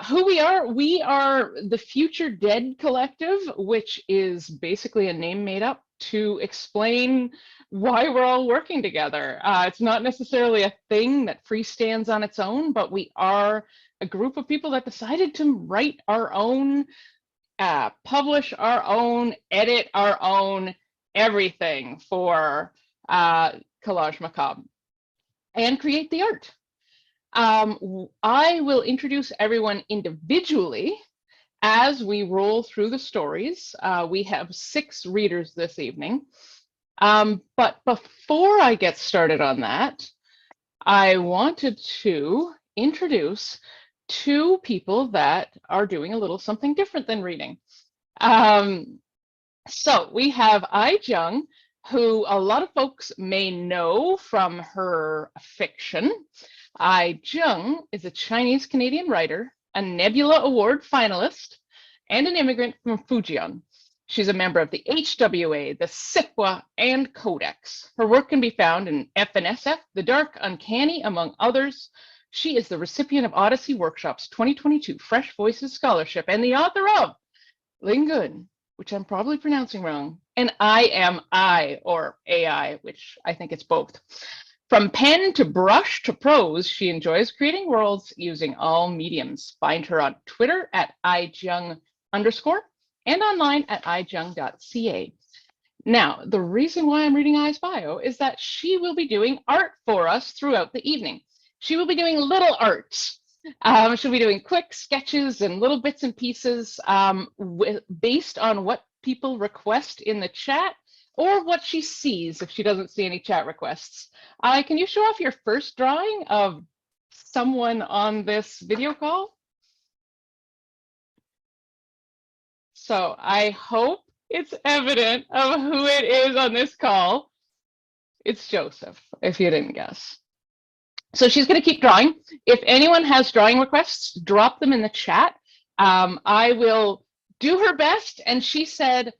Who we are the Future Dead Collective, which is basically a name made up to explain why we're all working together. It's not necessarily a thing that freestands on its own, but we are a group of people that decided to write our own, publish our own, edit our own everything for Collage Macabre and create the art. I will introduce everyone individually as we roll through the stories. We have 6 readers this evening. But before I get started on that, I wanted to introduce 2 people that are doing a little something different than reading. So we have Ai Jung, who a lot of folks may know from her fiction. Ai Jung is a Chinese-Canadian writer, a Nebula Award finalist, and an immigrant from Fujian. She's a member of the HWA, the SIPWA, and Codex. Her work can be found in FNSF, The Dark Uncanny, among others. She is the recipient of Odyssey Workshop's 2022 Fresh Voices Scholarship and the author of Lingun, which I'm probably pronouncing wrong, and I Am I, or AI, which I think it's both. From pen to brush to prose, she enjoys creating worlds using all mediums. Find her on Twitter at @ijung_ and online at ijung.ca. Now, the reason why I'm reading Ai's bio is that she will be doing art for us throughout the evening. She will be doing little arts. She'll be doing quick sketches and little bits and pieces based on what people request in the chat or what she sees if she doesn't see any chat requests. Can you show off your first drawing of someone on this video call? So I hope it's evident of who it is on this call. It's Joseph, if you didn't guess. So she's going to keep drawing. If anyone has drawing requests, drop them in the chat. I will do her best. And she said,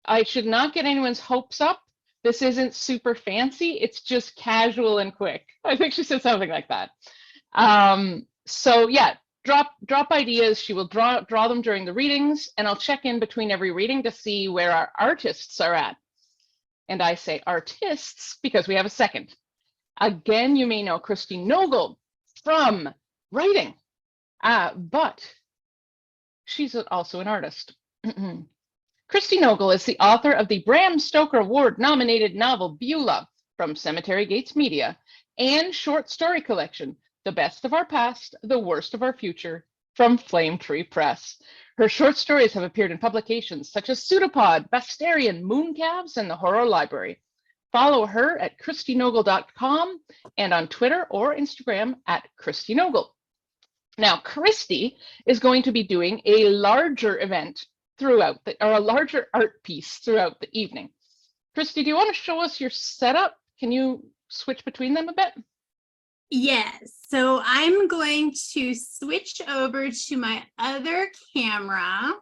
I should not get anyone's hopes up. This isn't super fancy. It's just casual and quick. I think she said something like that. So yeah, drop ideas. She will draw them during the readings, and I'll check in between every reading to see where our artists are at. And I say artists because we have a second. Again, you may know Christy Nogle from writing, but she's also an artist. Christy Nogle is the author of the Bram Stoker Award-nominated novel Beulah from Cemetery Gates Media and short story collection The Best of Our Past, The Worst of Our Future from Flame Tree Press. Her short stories have appeared in publications such as Pseudopod, Basterian, Mooncalves, and the Horror Library. Follow her at christynogle.com and on Twitter or Instagram at christynogle. Now, Christy is going to be doing a larger event throughout a larger art piece throughout the evening. Christy, do you want to show us your setup? Can you switch between them a bit? Yes, so I'm going to switch over to my other camera.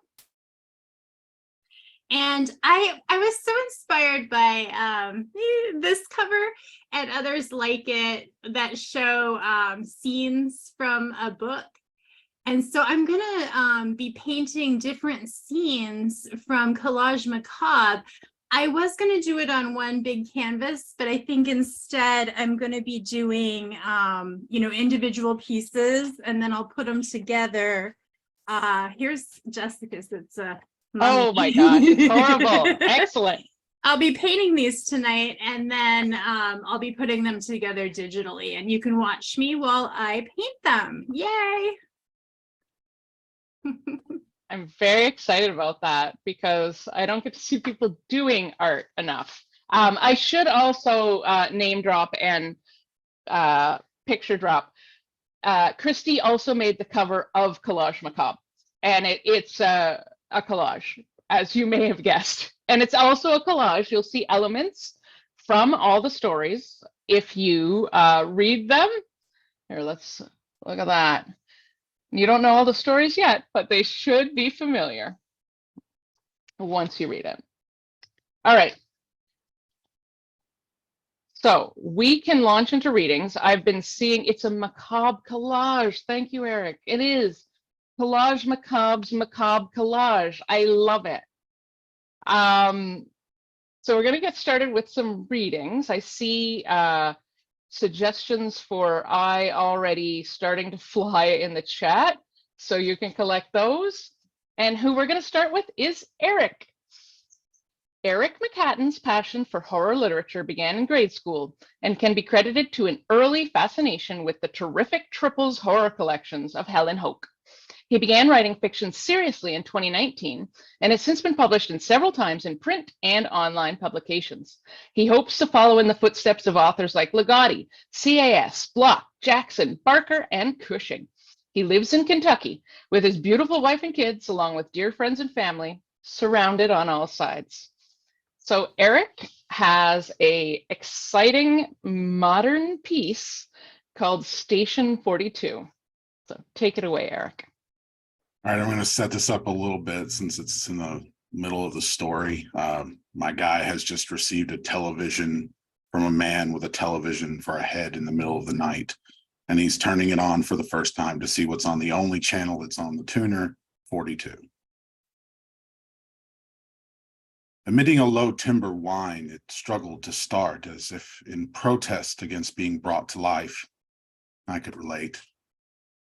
And I was so inspired by this cover and others like it that show scenes from a book. And so I'm gonna be painting different scenes from Collage Macabre. I was gonna do it on one big canvas, but I think instead I'm gonna be doing, individual pieces, and then I'll put them together. Here's Jessica's. It's a oh my gosh, it's horrible. Excellent. I'll be painting these tonight, and then I'll be putting them together digitally, and you can watch me while I paint them. Yay! I'm very excited about that because I don't get to see people doing art enough. I should also name drop and picture drop. Christy also made the cover of Collage Macabre, and it's a collage, as you may have guessed. And it's also a collage. You'll see elements from all the stories if you read them. Here, let's look at that. You don't know all the stories yet, but they should be familiar once you read it. All right. So we can launch into readings. I've been seeing it's a macabre collage. Thank you, Eric. It is. Collage Macabre's Macabre Collage. I love it. So we're going to get started with some readings. I see suggestions for I already starting to fly in the chat, so you can collect those. And who we're going to start with is Eric. Eric McCatton's passion for horror literature began in grade school and can be credited to an early fascination with the terrific Triples horror collections of Helen Hoke. He began writing fiction seriously in 2019 and has since been published in several times in print and online publications. He hopes to follow in the footsteps of authors like Ligotti, CAS, Block, Jackson, Barker, and Cushing. He lives in Kentucky with his beautiful wife and kids, along with dear friends and family, surrounded on all sides. So Eric has an exciting modern piece called Station 42. So take it away, Eric. All right, I'm going to set this up a little bit since it's in the middle of the story. My guy has just received a television from a man with a television for a head in the middle of the night, and he's turning it on for the first time to see what's on the only channel that's on the tuner, 42. Emitting a low timbre whine, it struggled to start as if in protest against being brought to life. I could relate.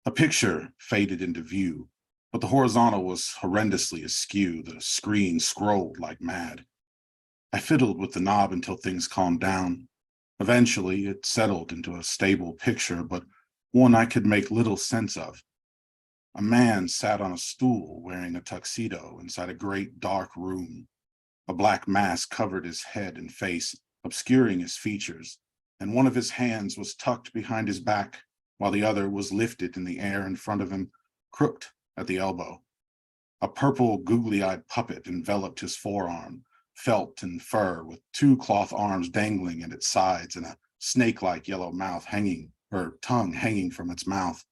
A picture faded into view, but the horizontal was horrendously askew. The screen scrolled like mad. I fiddled with the knob until things calmed down. Eventually, it settled into a stable picture, but one I could make little sense of. A man sat on a stool wearing a tuxedo inside a great dark room. A black mask covered his head and face, obscuring his features, and one of his hands was tucked behind his back, while the other was lifted in the air in front of him, crooked at the elbow. A purple, googly-eyed puppet enveloped his forearm, felt and fur, with two cloth arms dangling at its sides and a snake-like yellow tongue hanging from its mouth.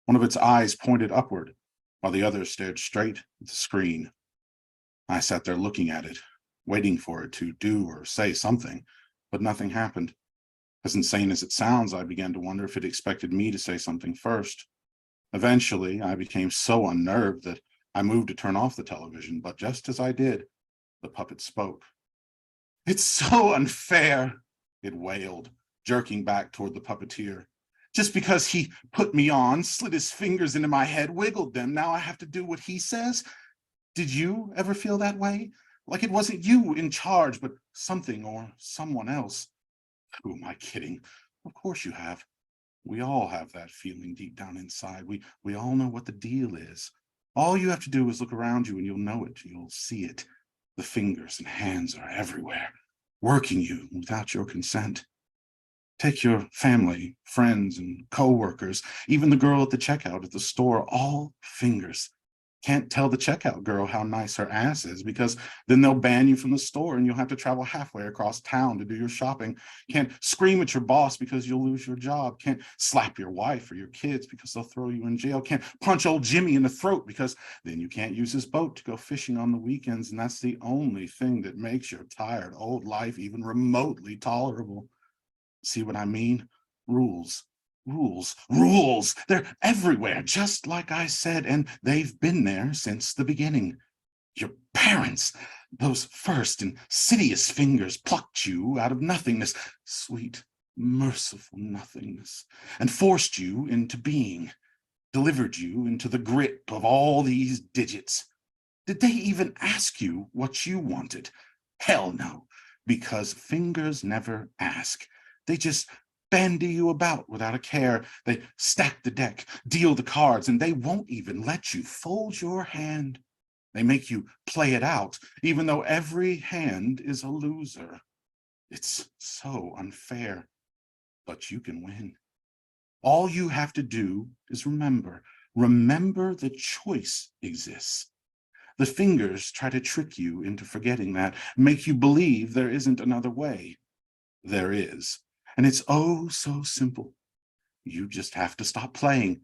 One of its eyes pointed upward, while the other stared straight at the screen. I sat there looking at it, waiting for it to do or say something, but nothing happened. As insane as it sounds, I began to wonder if it expected me to say something first. Eventually, I became so unnerved that I moved to turn off the television, but just as I did, the puppet spoke. "It's so unfair," it wailed, jerking back toward the puppeteer. "Just because he put me on, slid his fingers into my head, wiggled them, now I have to do what he says? Did you ever feel that way? Like it wasn't you in charge, but something or someone else? Who am I kidding? Of course you have. We all have that feeling deep down inside. We all know what the deal is. All you have to do is look around you and you'll know it. You'll see it. The fingers and hands are everywhere, working you without your consent. Take your family, friends, and co-workers, even the girl at the checkout at the store, all fingers. Can't tell the checkout girl how nice her ass is because then they'll ban you from the store and you'll have to travel halfway across town to do your shopping. Can't scream at your boss because you'll lose your job. Can't slap your wife or your kids because they'll throw you in jail. Can't punch old Jimmy in the throat because then you can't use his boat to go fishing on the weekends, and that's the only thing that makes your tired old life even remotely tolerable. See what I mean? Rules. Rules. They're everywhere, just like I said, and they've been there since the beginning. Your parents, those first insidious fingers, plucked you out of nothingness, sweet, merciful nothingness, and forced you into being, delivered you into the grip of all these digits. Did they even ask you what you wanted? Hell no, because fingers never ask. They just bandy you about without a care. They stack the deck, deal the cards, and they won't even let you fold your hand. They make you play it out, even though every hand is a loser. It's so unfair, but you can win. All you have to do is remember the choice exists. The fingers try to trick you into forgetting that, make you believe there isn't another way. There is. And it's oh so simple. You just have to stop playing.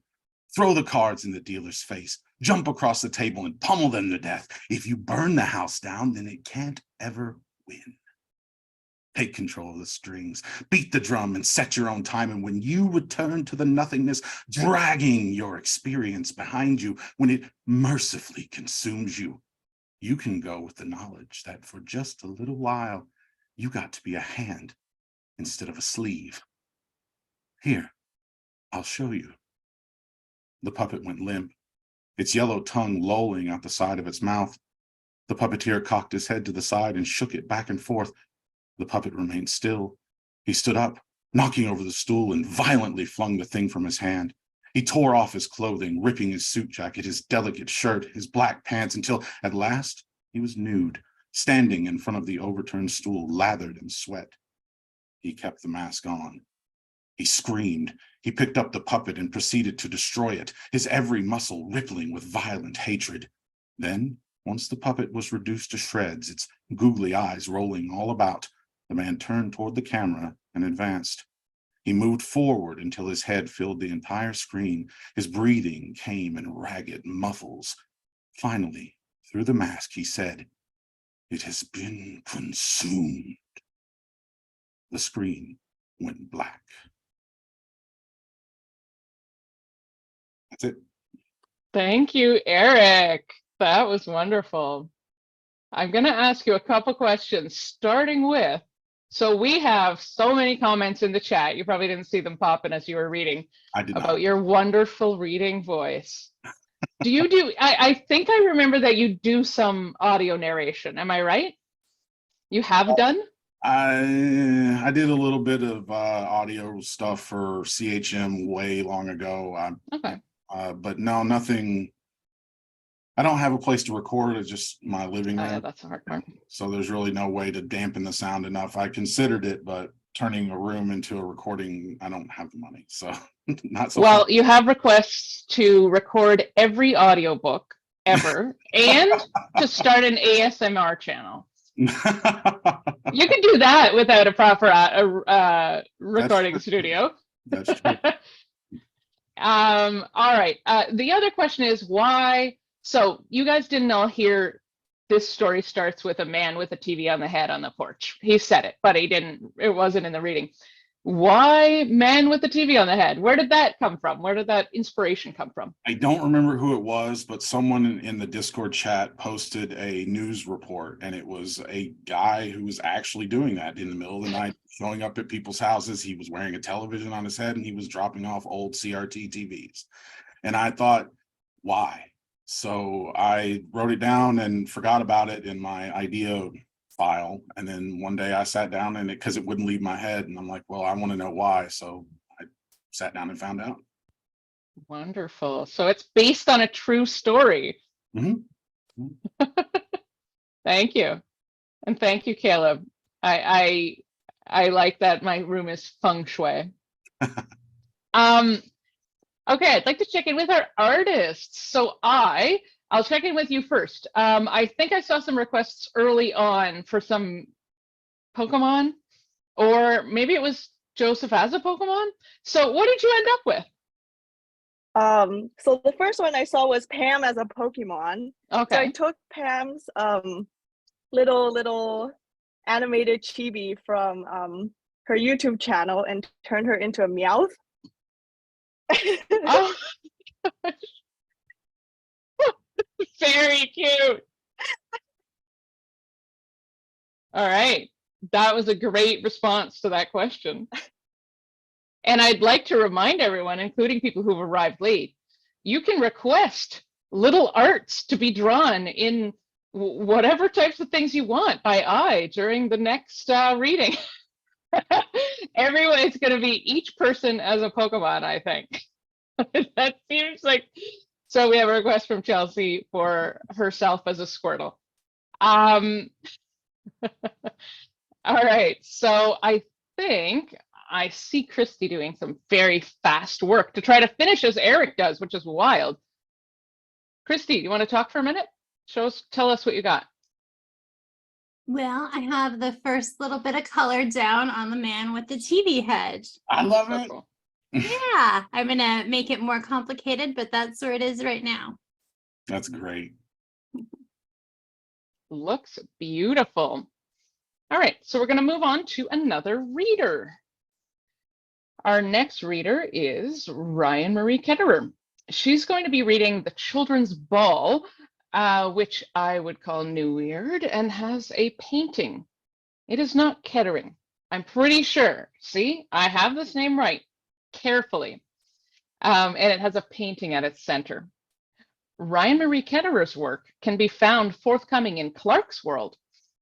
Throw the cards in the dealer's face, jump across the table and pummel them to death. If you burn the house down, then it can't ever win. Take control of the strings, beat the drum and set your own time. And when you return to the nothingness, dragging your experience behind you, when it mercifully consumes you, you can go with the knowledge that for just a little while, you got to be a hand instead of a sleeve. Here, I'll show you. The puppet went limp, its yellow tongue lolling out the side of its mouth. The puppeteer cocked his head to the side and shook it back and forth. The puppet remained still. He stood up, knocking over the stool, and violently flung the thing from his hand. He tore off his clothing, ripping his suit jacket, his delicate shirt, his black pants, until at last he was nude, standing in front of the overturned stool, lathered in sweat. He kept the mask on. He screamed. He picked up the puppet and proceeded to destroy it, his every muscle rippling with violent hatred. Then, once the puppet was reduced to shreds, its googly eyes rolling all about, the man turned toward the camera and advanced. He moved forward until his head filled the entire screen. His breathing came in ragged muffles. Finally, through the mask, he said, "It has been consumed." The screen went black. That's it. Thank you, Eric. That was wonderful. I'm going to ask you a couple questions, starting with, so we have so many comments in the chat. You probably didn't see them popping as you were reading I did about not. your wonderful reading voice. I think I remember that you do some audio narration. Am I right? You have done? I did a little bit of audio stuff for CHM way long ago. Okay. But no, nothing. I don't have a place to record. It's just my living room. Oh, yeah, that's the hard part. So there's really no way to dampen the sound enough. I considered it, but turning a room into a recording, I don't have the money. So not so Well, fun. you have requests to record every audiobook ever and to start an ASMR channel. You can do that without a proper recording studio. That's true. All right. The other question is why? So you guys didn't all hear this story starts with a man with a TV on the head on the porch. He said it, but it wasn't in the reading. Why man with the TV on the head? Where did that come from? Where did that inspiration come from? I don't remember who it was, but someone in the Discord chat posted a news report, and it was a guy who was actually doing that in the middle of the night, showing up at people's houses. He was wearing a television on his head, and he was dropping off old CRT TVs. And I thought, why? So I wrote it down and forgot about it in my idea file. And then one day I sat down and because it wouldn't leave my head. And I'm like, well, I want to know why. So I sat down and found out. Wonderful. So it's based on a true story. Mm-hmm. Thank you. And thank you, Caleb. I like that my room is feng shui. Okay, I'd like to check in with our artists. So I'll check in with you first. I think I saw some requests early on for some Pokemon, or maybe it was Joseph as a Pokemon. So what did you end up with? So the first one I saw was Pam as a Pokemon. Okay. So I took Pam's little animated chibi from her YouTube channel and turned her into a Meowth. Oh, very cute. All right. That was a great response to that question. And I'd like to remind everyone, including people who've arrived late, you can request little arts to be drawn in whatever types of things you want by eye during the next reading. Everyone, it's going to be each person as a Pokemon, I think. That seems like, so we have a request from Chelsea for herself as a Squirtle. All right, so I think I see Christy doing some very fast work to try to finish as Eric does, which is wild. Christy, you want to talk for a minute? Tell us what you got. Well, I have the first little bit of color down on the man with the TV head. I love So it. cool. Yeah, I'm gonna make it more complicated, but that's where it is right now. That's great. Looks beautiful. All right, so we're going to move on to another reader. Our next reader is Ryan Marie Ketterer. She's going to be reading The Children's Ball, which I would call new weird, and has a painting. It is not Kettering. I'm pretty sure. See, I have this name right carefully. And it has a painting at its center. Ryan Marie Ketterer's work can be found forthcoming in Clark's World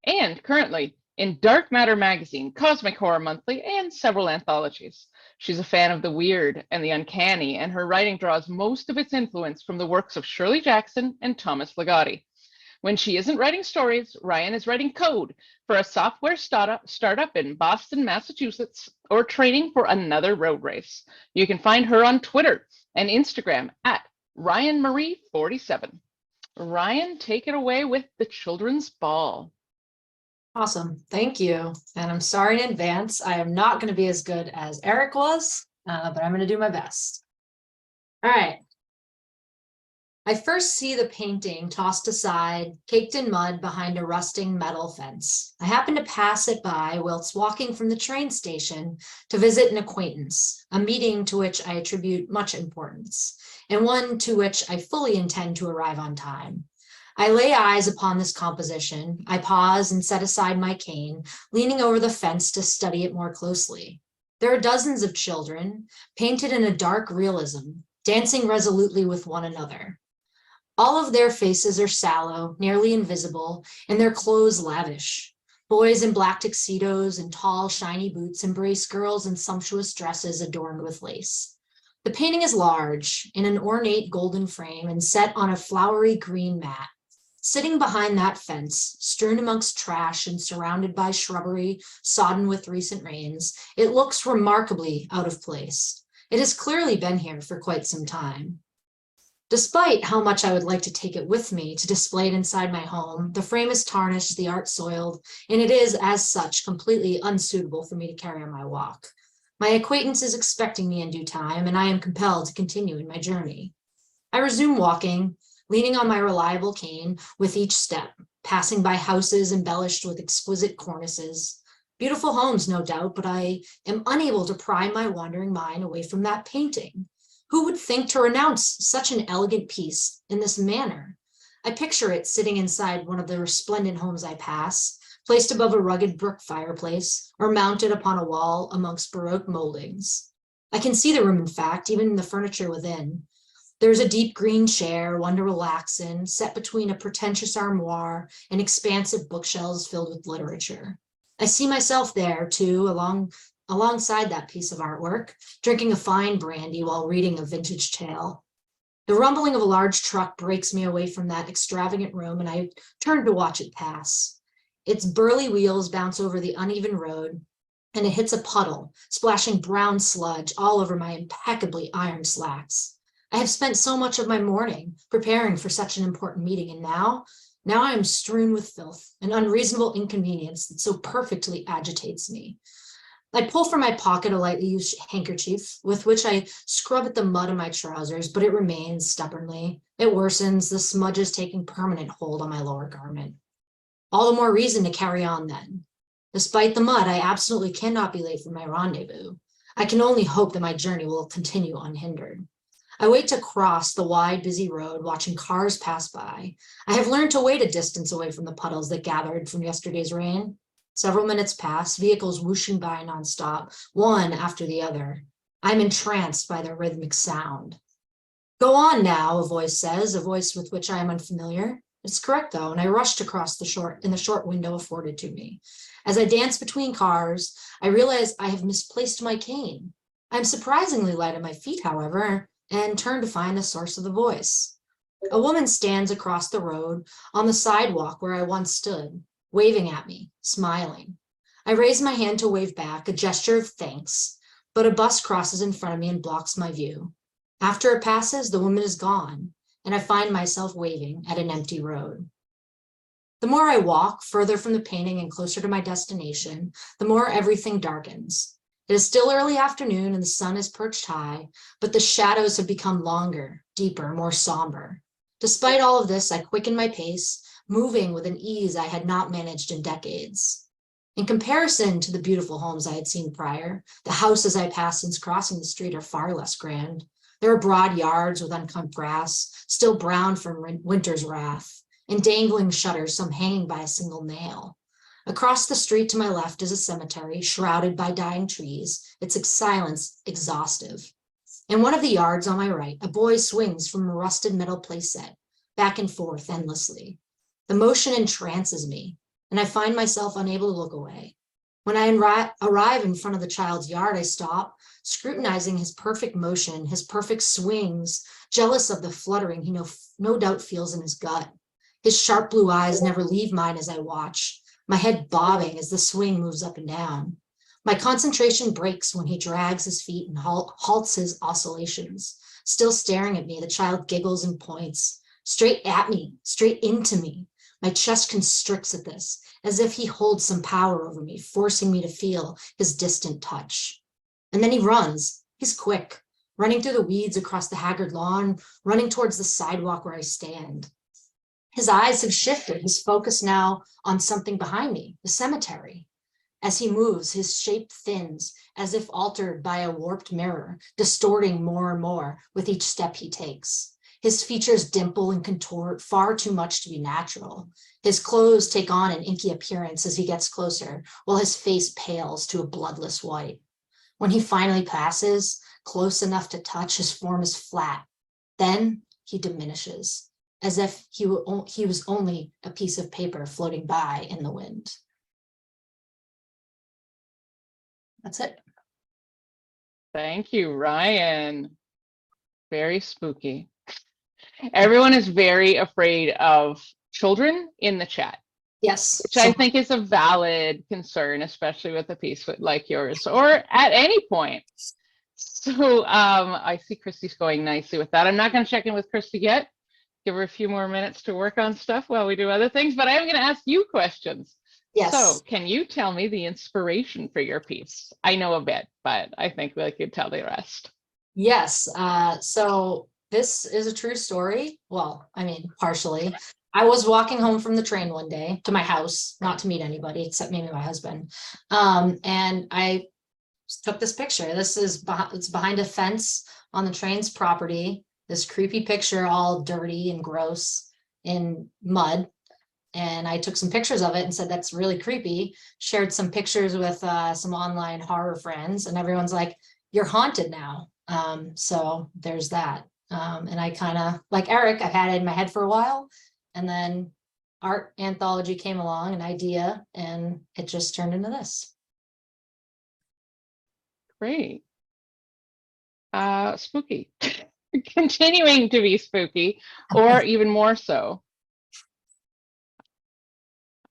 and currently in Dark Matter magazine, Cosmic Horror Monthly, and several anthologies. She's a fan of the weird and the uncanny, and her writing draws most of its influence from the works of Shirley Jackson and Thomas Ligotti. When she isn't writing stories, Ryan is writing code for a software startup in Boston, Massachusetts, or training for another road race. You can find her on Twitter and Instagram at Ryan Marie 47. Ryan, take it away with The Children's Ball. Awesome. Thank you. And I'm sorry in advance. I am not going to be as good as Eric was, but I'm going to do my best. All right. I first see the painting tossed aside, caked in mud behind a rusting metal fence. I happen to pass it by whilst walking from the train station to visit an acquaintance, a meeting to which I attribute much importance, and one to which I fully intend to arrive on time. I lay eyes upon this composition. I pause and set aside my cane, leaning over the fence to study it more closely. There are dozens of children, painted in a dark realism, dancing resolutely with one another. All of their faces are sallow, nearly invisible, and their clothes lavish. Boys in black tuxedos and tall, shiny boots embrace girls in sumptuous dresses adorned with lace. The painting is large, in an ornate golden frame and set on a flowery green mat. Sitting behind that fence, strewn amongst trash and surrounded by shrubbery sodden with recent rains, it looks remarkably out of place. It has clearly been here for quite some time. Despite how much I would like to take it with me to display it inside my home, the frame is tarnished, the art soiled, and it is, as such, completely unsuitable for me to carry on my walk. My acquaintance is expecting me in due time, and I am compelled to continue in my journey. I resume walking, leaning on my reliable cane with each step, passing by houses embellished with exquisite cornices. Beautiful homes, no doubt, but I am unable to pry my wandering mind away from that painting. Who would think to renounce such an elegant piece in this manner? I picture it sitting inside one of the resplendent homes I pass, placed above a rugged brick fireplace, or mounted upon a wall amongst Baroque moldings. I can see the room, in fact, even in the furniture within. There's a deep green chair, one to relax in, set between a pretentious armoire and expansive bookshelves filled with literature. I see myself there, too, alongside that piece of artwork, drinking a fine brandy while reading a vintage tale. The rumbling of a large truck breaks me away from that extravagant room, and I turn to watch it pass. Its burly wheels bounce over the uneven road, and it hits a puddle, splashing brown sludge all over my impeccably ironed slacks. I have spent so much of my morning preparing for such an important meeting, and now I am strewn with filth, an unreasonable inconvenience that so perfectly agitates me. I pull from my pocket a lightly used handkerchief with which I scrub at the mud of my trousers, but it remains stubbornly. It worsens, the smudges taking permanent hold on my lower garment. All the more reason to carry on then. Despite the mud, I absolutely cannot be late for my rendezvous. I can only hope that my journey will continue unhindered. I wait to cross the wide, busy road, watching cars pass by. I have learned to wait a distance away from the puddles that gathered from yesterday's rain. Several minutes pass, vehicles whooshing by nonstop, one after the other. I'm entranced by their rhythmic sound. Go on now, a voice says, a voice with which I am unfamiliar. It's correct, though, and I rush to cross the short window afforded to me. As I dance between cars, I realize I have misplaced my cane. I'm surprisingly light on my feet, however, and turn to find the source of the voice. A woman stands across the road on the sidewalk where I once stood, waving at me, smiling. I raise my hand to wave back, a gesture of thanks, but a bus crosses in front of me and blocks my view. After it passes, the woman is gone, and I find myself waving at an empty road. The more I walk further from the painting and closer to my destination, the more everything darkens. It is still early afternoon and the sun is perched high, but the shadows have become longer, deeper, more somber. Despite all of this, I quicken my pace, moving with an ease I had not managed in decades. In comparison to the beautiful homes I had seen prior, the houses I passed since crossing the street are far less grand. There are broad yards with unkempt grass, still brown from winter's wrath, and dangling shutters, some hanging by a single nail. Across the street to my left is a cemetery shrouded by dying trees, its silence exhaustive. In one of the yards on my right, a boy swings from a rusted metal playset, back and forth endlessly. The motion entrances me, and I find myself unable to look away. When I arrive in front of the child's yard, I stop, scrutinizing his perfect motion, his perfect swings, jealous of the fluttering he no doubt feels in his gut. His sharp blue eyes never leave mine as I watch, my head bobbing as the swing moves up and down. My concentration breaks when he drags his feet and halts his oscillations. Still staring at me, the child giggles and points, straight at me, straight into me. My chest constricts at this, as if he holds some power over me, forcing me to feel his distant touch. And then he runs. He's quick, running through the weeds across the haggard lawn, running towards the sidewalk where I stand. His eyes have shifted, his focus now on something behind me, the cemetery. As he moves, his shape thins, as if altered by a warped mirror, distorting more and more with each step he takes. His features dimple and contort far too much to be natural. His clothes take on an inky appearance as he gets closer, while his face pales to a bloodless white. When he finally passes, close enough to touch, his form is flat. Then he diminishes, as if he was only a piece of paper floating by in the wind. That's it. Thank you, Ryan. Very spooky. Everyone is very afraid of children in the chat, Yes. which I think is a valid concern, especially with a piece like yours or at any point. So I see Christy's going nicely with that. I'm not going to check in with Christy yet. Give her a few more minutes to work on stuff while we do other things, but I am going to ask you questions. Yes. So can you tell me the inspiration for your piece? I know a bit, but I think we could tell the rest. Yes. So this is a true story. Well, I mean, partially. I was walking home from the train one day to my house, not to meet anybody except maybe my husband. And I took this picture. It's behind a fence on the train's property. This creepy picture, all dirty and gross in mud. And I took some pictures of it and said, that's really creepy. Shared some pictures with some online horror friends, and everyone's like, you're haunted now. So there's that. And I kind of, like Eric, I've had it in my head for a while. And then art anthology came along, an idea, and it just turned into this. Great. Spooky. Continuing to be spooky, or even more so.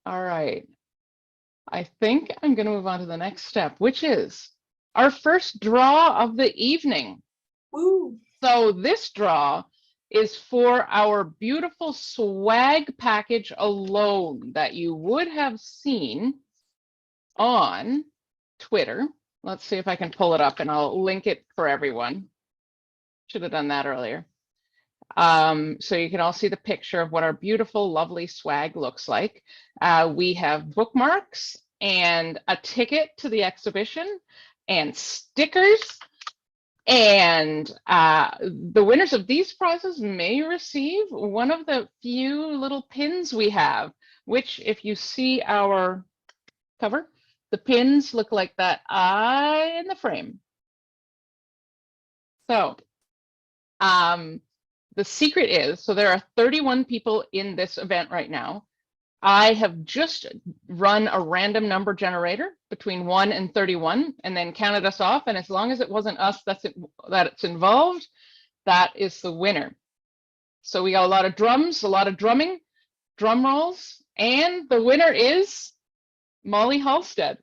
All right. I think I'm going to move on to the next step, which is our first draw of the evening. Woo. So this draw is for our beautiful swag package alone that you would have seen on Twitter. Let's see if I can pull it up and I'll link it for everyone. Should have done that earlier. So you can all see the picture of what our beautiful, lovely swag looks like. We have bookmarks and a ticket to the exhibition and stickers. And the winners of these prizes may receive one of the few little pins we have, which if you see our cover, the pins look like that eye in the frame. So the secret is, so there are 31 people in this event right now. I have just run a random number generator between 1 and 31 and then counted us off. And as long as it wasn't us that it's involved, that is the winner. So we got a lot of drums, a lot of drumming, drum rolls, and the winner is Molly Halstead.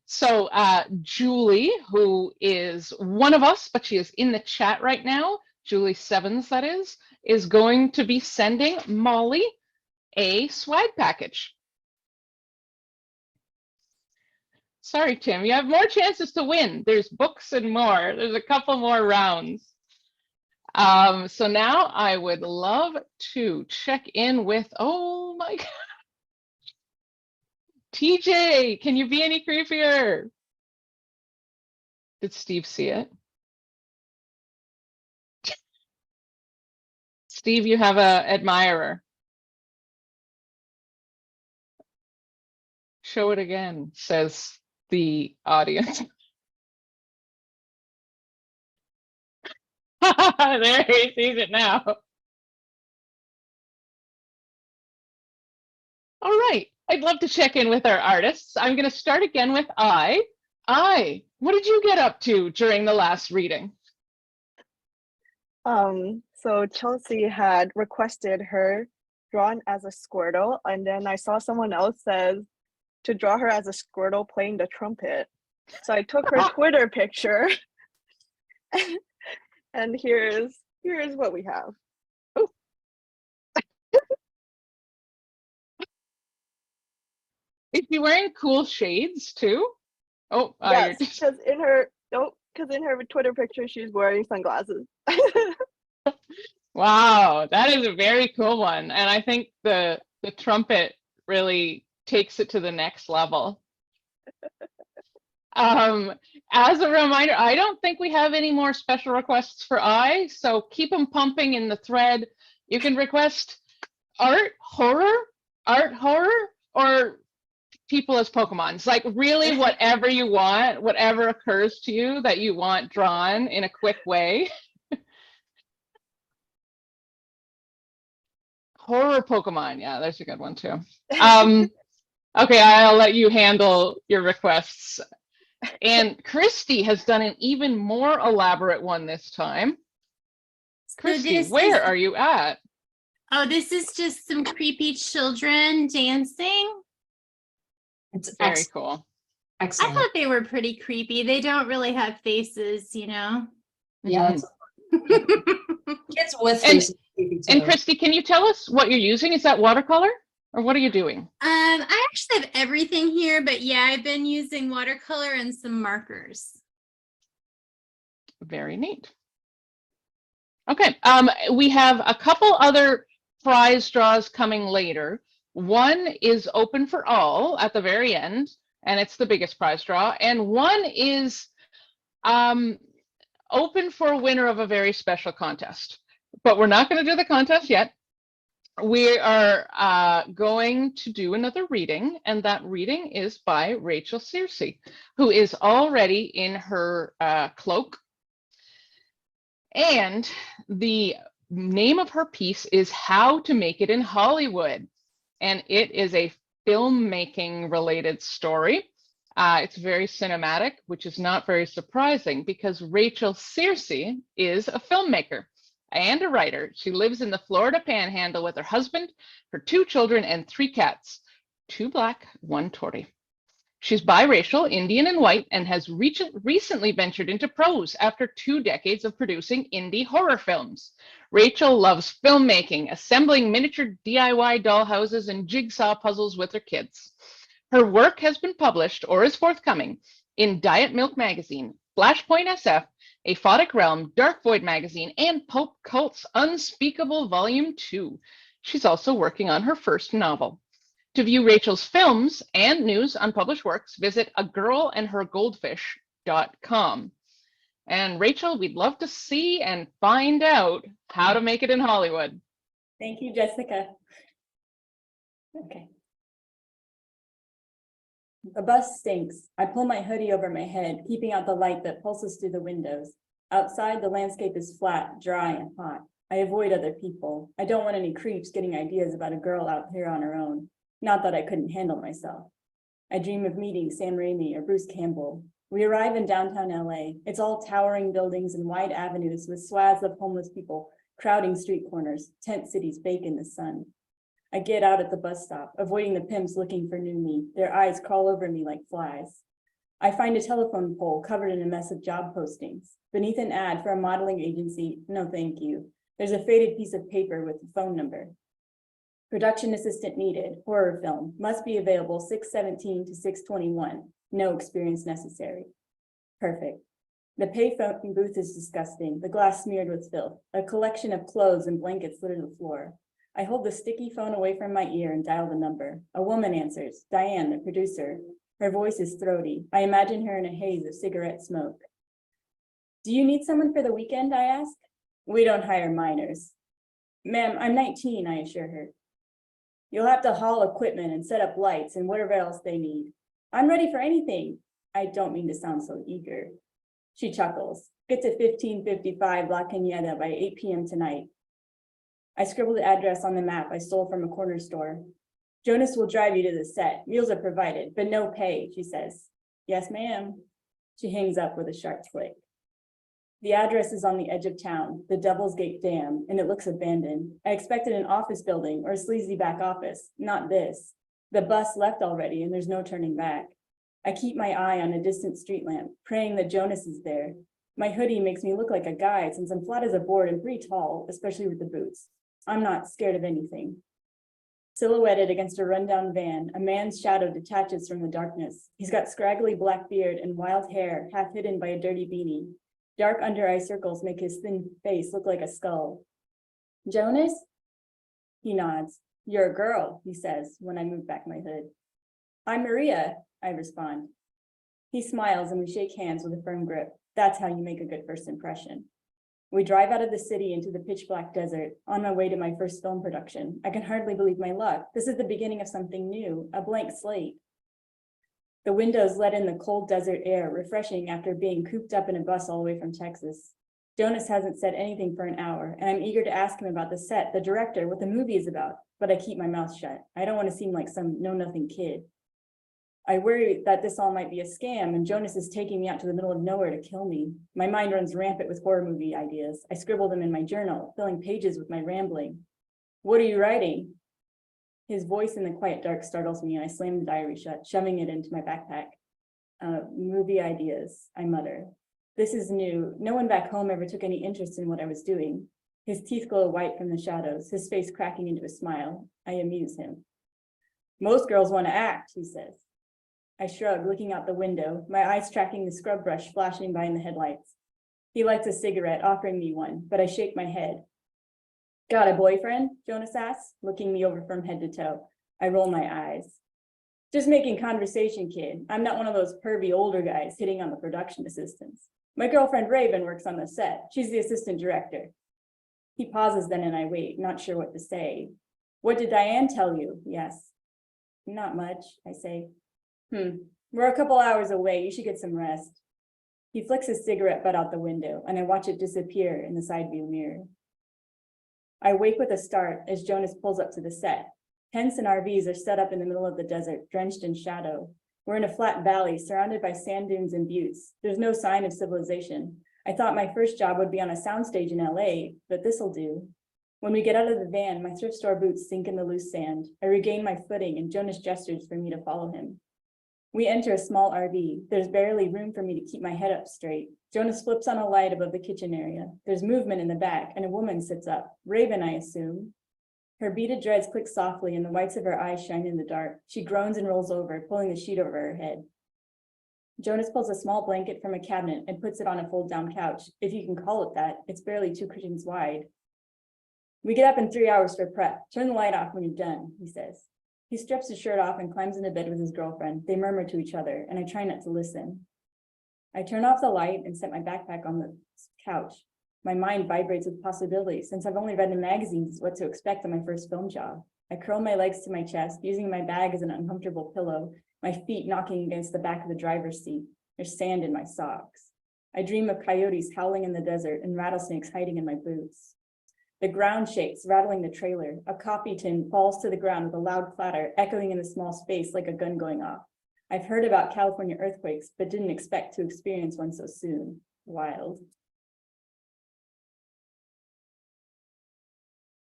So Julie, who is one of us, but she is in the chat right now, Julie Sevens, that is going to be sending Molly a swag package. Sorry, Tim, you have more chances to win. There's books and more. There's a couple more rounds. So now I would love to check in with, oh my God. TJ, can you be any creepier? Did Steve see it? Steve, you have a admirer. Show it again, says the audience. There, he sees it now. All right, I'd love to check in with our artists. I'm going to start again with I. What did you get up to during the last reading? So Chelsea had requested her drawn as a Squirtle, and then I saw someone else says to draw her as a Squirtle playing the trumpet. So I took her Twitter picture, and here's what we have. Oh. Is she wearing cool shades too? Oh, Yes, because in her Twitter picture she's wearing sunglasses. Wow, that is a very cool one. And I think the trumpet really takes it to the next level. As a reminder, I don't think we have any more special requests for I, so keep them pumping in the thread. You can request art horror, or people as Pokemons. Like really whatever you want, whatever occurs to you that you want drawn in a quick way. Horror Pokemon, yeah, there's a good one too. Okay, I'll let you handle your requests. And Christy has done an even more elaborate one this time. Christy, where are you at? Oh, this is just some creepy children dancing. It's Very cool. I excellent. thought they were pretty creepy. They don't really have faces, you know. Yeah, kids with And- faces. And Christy, can you tell us what you're using? Is that watercolor or what are you doing? I actually have everything here, but yeah, I've been using watercolor and some markers. Very neat. Okay, we have a couple other prize draws coming later. One is open for all at the very end, and it's the biggest prize draw. And one is open for a winner of a very special contest. But we're not going to do the contest yet. We are going to do another reading, and that reading is by Rachel Searcy, who is already in her cloak. And the name of her piece is How to Make It in Hollywood. And it is a filmmaking related story. It's very cinematic, which is not very surprising because Rachel Searcy is a filmmaker and a writer. She lives in the Florida Panhandle with her husband, her 2 children, and 3 cats, 2 black, 1 tortie. She's biracial, Indian and white, and has recently ventured into prose after 2 decades of producing indie horror films. Rachel loves filmmaking, assembling miniature DIY dollhouses and jigsaw puzzles with her kids. Her work has been published or is forthcoming in Diet Milk Magazine, Flashpoint SF, Aphotic Realm, Dark Void Magazine, and Pulp Cult's Unspeakable Volume 2. She's also working on her first novel. To view Rachel's films and news on published works, visit agirlandhergoldfish.com. And Rachel, we'd love to see and find out how to make it in Hollywood. Thank you, Jessica. Okay. The bus stinks. I pull my hoodie over my head, keeping out the light that pulses through the windows. Outside, the landscape is flat, dry, and hot. I avoid other people. I don't want any creeps getting ideas about a girl out here on her own. Not that I couldn't handle myself. I dream of meeting Sam Raimi or Bruce Campbell. We arrive in downtown LA. It's all towering buildings and wide avenues with swaths of homeless people crowding street corners. Tent cities bake in the sun. I get out at the bus stop, avoiding the pimps looking for new me. Their eyes crawl over me like flies. I find a telephone pole covered in a mess of job postings. Beneath an ad for a modeling agency, no thank you. There's a faded piece of paper with the phone number. Production assistant needed, horror film, must be available 6/17 to 6/21. No experience necessary. Perfect. The payphone booth is disgusting, the glass smeared with filth, a collection of clothes and blankets litter the floor. I hold the sticky phone away from my ear and dial the number. A woman answers, Diane, the producer. Her voice is throaty. I imagine her in a haze of cigarette smoke. Do you need someone for the weekend, I ask? We don't hire minors. Ma'am, I'm 19, I assure her. You'll have to haul equipment and set up lights and whatever else they need. I'm ready for anything. I don't mean to sound so eager. She chuckles. Get to 1555 La Cañada by 8 p.m. tonight. I scribbled the address on the map I stole from a corner store. Jonas will drive you to the set. Meals are provided, but no pay, she says. Yes, ma'am. She hangs up with a sharp click. The address is on the edge of town, the Devil's Gate Dam, and it looks abandoned. I expected an office building or a sleazy back office, not this. The bus left already and there's no turning back. I keep my eye on a distant street lamp, praying that Jonas is there. My hoodie makes me look like a guide since I'm flat as a board and pretty tall, especially with the boots. I'm not scared of anything. Silhouetted against a rundown van, a man's shadow detaches from the darkness. He's got scraggly black beard and wild hair, half hidden by a dirty beanie. Dark under-eye circles make his thin face look like a skull. Jonas? He nods. You're a girl, he says when I move back my hood. I'm Maria, I respond. He smiles and we shake hands with a firm grip. That's how you make a good first impression. We drive out of the city into the pitch black desert, on my way to my first film production. I can hardly believe my luck. This is the beginning of something new, a blank slate. The windows let in the cold desert air, refreshing after being cooped up in a bus all the way from Texas. Jonas hasn't said anything for an hour, and I'm eager to ask him about the set, the director, what the movie is about, but I keep my mouth shut. I don't want to seem like some know-nothing kid. I worry that this all might be a scam and Jonas is taking me out to the middle of nowhere to kill me. My mind runs rampant with horror movie ideas. I scribble them in my journal, filling pages with my rambling. What are you writing? His voice in the quiet dark startles me and I slam the diary shut, shoving it into my backpack. Movie ideas, I mutter. This is new. No one back home ever took any interest in what I was doing. His teeth glow white from the shadows, his face cracking into a smile. I amuse him. Most girls want to act, he says. I shrug, looking out the window, my eyes tracking the scrub brush flashing by in the headlights. He lights a cigarette, offering me one, but I shake my head. Got a boyfriend? Jonas asks, looking me over from head to toe. I roll my eyes. Just making conversation, kid. I'm not one of those pervy older guys hitting on the production assistants. My girlfriend Raven works on the set. She's the assistant director. He pauses then and I wait, not sure what to say. What did Diane tell you? He asks. Not much, I say. We're a couple hours away. You should get some rest. He flicks his cigarette butt out the window, and I watch it disappear in the side view mirror. I wake with a start as Jonas pulls up to the set. Tents and RVs are set up in the middle of the desert, drenched in shadow. We're in a flat valley surrounded by sand dunes and buttes. There's no sign of civilization. I thought my first job would be on a soundstage in LA, but this'll do. When we get out of the van, my thrift store boots sink in the loose sand. I regain my footing and Jonas gestures for me to follow him. We enter a small RV. There's barely room for me to keep my head up straight. Jonas flips on a light above the kitchen area. There's movement in the back and a woman sits up. Raven, I assume. Her beaded dreads click softly and the whites of her eyes shine in the dark. She groans and rolls over, pulling the sheet over her head. Jonas pulls a small blanket from a cabinet and puts it on a fold-down couch. If you can call it that, it's barely 2 cushions wide. We get up in 3 hours for prep. Turn the light off when you're done, he says. He strips his shirt off and climbs into bed with his girlfriend. They murmur to each other, and I try not to listen. I turn off the light and set my backpack on the couch. My mind vibrates with possibilities since I've only read in magazines what to expect on my first film job. I curl my legs to my chest, using my bag as an uncomfortable pillow, my feet knocking against the back of the driver's seat. There's sand in my socks. I dream of coyotes howling in the desert and rattlesnakes hiding in my boots. The ground shakes, rattling the trailer. A coffee tin falls to the ground with a loud clatter, echoing in the small space like a gun going off. I've heard about California earthquakes, but didn't expect to experience one so soon. Wild.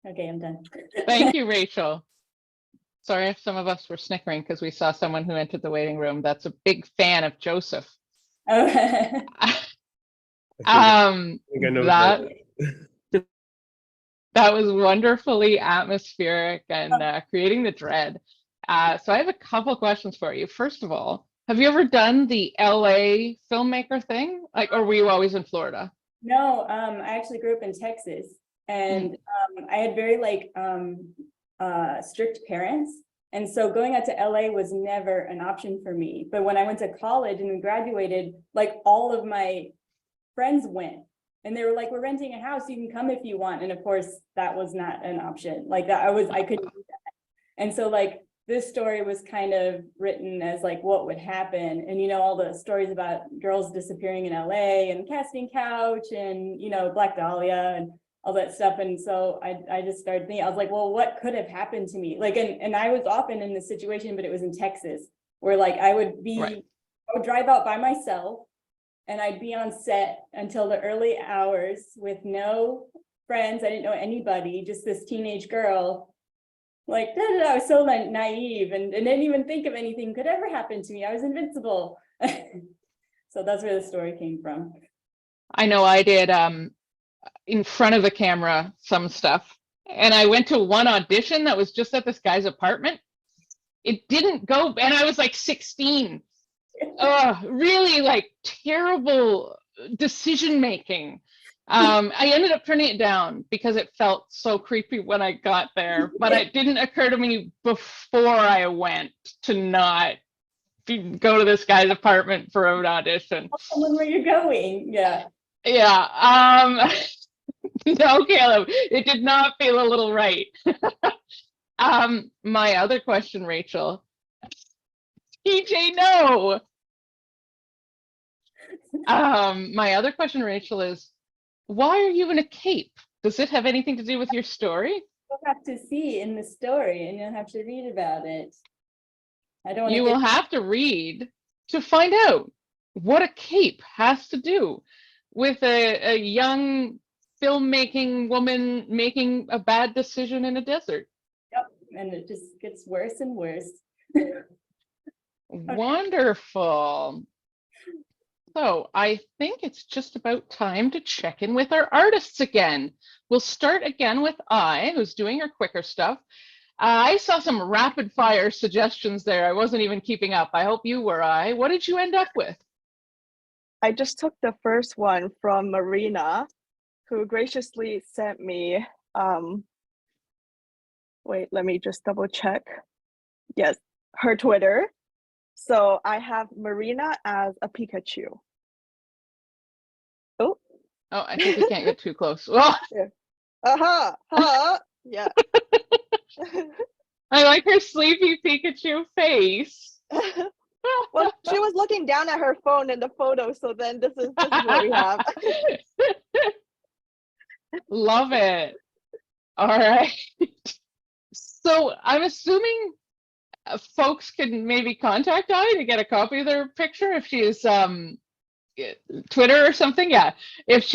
Okay, I'm done. Thank you, Rachel. Sorry if some of us were snickering because we saw someone who entered the waiting room that's a big fan of Joseph. Oh. I think I know that was wonderfully atmospheric and creating the dread. So I have a couple questions for you. First of all, Have you ever done the LA filmmaker thing? Like, or were you always in Florida? No, I actually grew up in Texas, and I had very like strict parents. And so going out to LA was never an option for me. But when I went to college and we graduated, like all of my friends went, and they were like, we're renting a house, you can come if you want. And of course, that was not an option. Like that, I couldn't do that. And so like this story was kind of written as like what would happen. And, you know, all the stories about girls disappearing in LA and Casting Couch and, you know, Black Dahlia and all that stuff. And so I just started thinking, I was like, well, what could have happened to me? Like, and I was often in this situation, but it was in Texas where like I would drive out by myself and I'd be on set until the early hours with no friends. I didn't know anybody, just this teenage girl. Like, I was so naive and didn't even think of anything could ever happen to me. I was invincible. So that's where the story came from. I know I did in front of the camera some stuff. And I went to one audition that was just at this guy's apartment. It didn't go, and I was like 16. Really like terrible decision making. I ended up turning it down because it felt so creepy when I got there, but it didn't occur to me before I went to not go to this guy's apartment for an audition. When were you going? Yeah. Yeah. No, Caleb, it did not feel a little right. My other question, Rachel. TJ, no. My other question, Rachel, is why are you in a cape? Does it have anything to do with your story? You'll have to see in the story and you'll have to read about it. I don't. You will have to read to find out what a cape has to do with a young filmmaking woman making a bad decision in a desert. Yep, and it just gets worse and worse. Wonderful. So I think it's just about time to check in with our artists again. We'll start again with who's doing her quicker stuff. I saw some rapid fire suggestions there. I wasn't even keeping up. I hope you were. What did you end up with? I just took the first one from Marina, who graciously sent me, wait, let me just double check. Yes, her Twitter. So I have Marina as a Pikachu. Oh, I think we can't get too close. Well, yeah. I like her sleepy Pikachu face. Well, she was looking down at her phone in the photo, so then this is what we have. Love it. All right. So I'm assuming folks can maybe contact to get a copy of their picture if she's Twitter or something. Yeah, if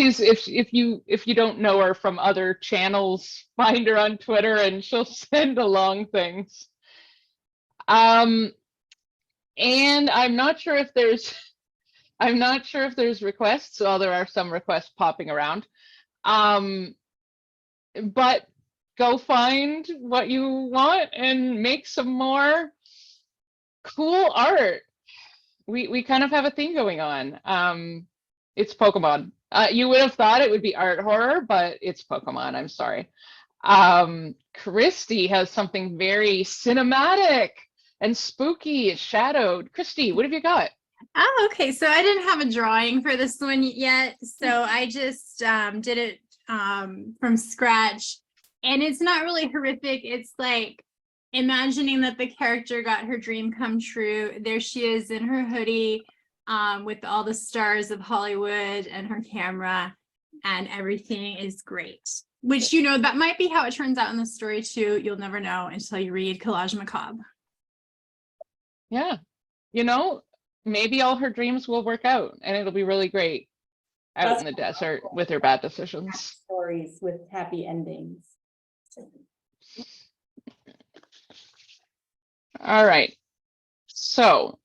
you don't know her from other channels, find her on Twitter and she'll send along things. And I'm not sure if there's requests. Well, there are some requests popping around. But go find what you want and make some more cool art. We kind of have a theme going on. It's Pokemon. You would have thought it would be art horror, but it's Pokemon. I'm sorry. Christy has something very cinematic and spooky, shadowed. Christy, what have you got? Oh, okay. So I didn't have a drawing for this one yet. So I just did it from scratch. And it's not really horrific. It's like imagining that the character got her dream come true. There she is in her hoodie with all the stars of Hollywood and her camera, and everything is great. Which, you know, that might be how it turns out in the story too. You'll never know until you read Collage Macabre. Yeah. You know, maybe all her dreams will work out and it'll be really great out in the desert with her bad decisions. Stories with happy endings. All right. So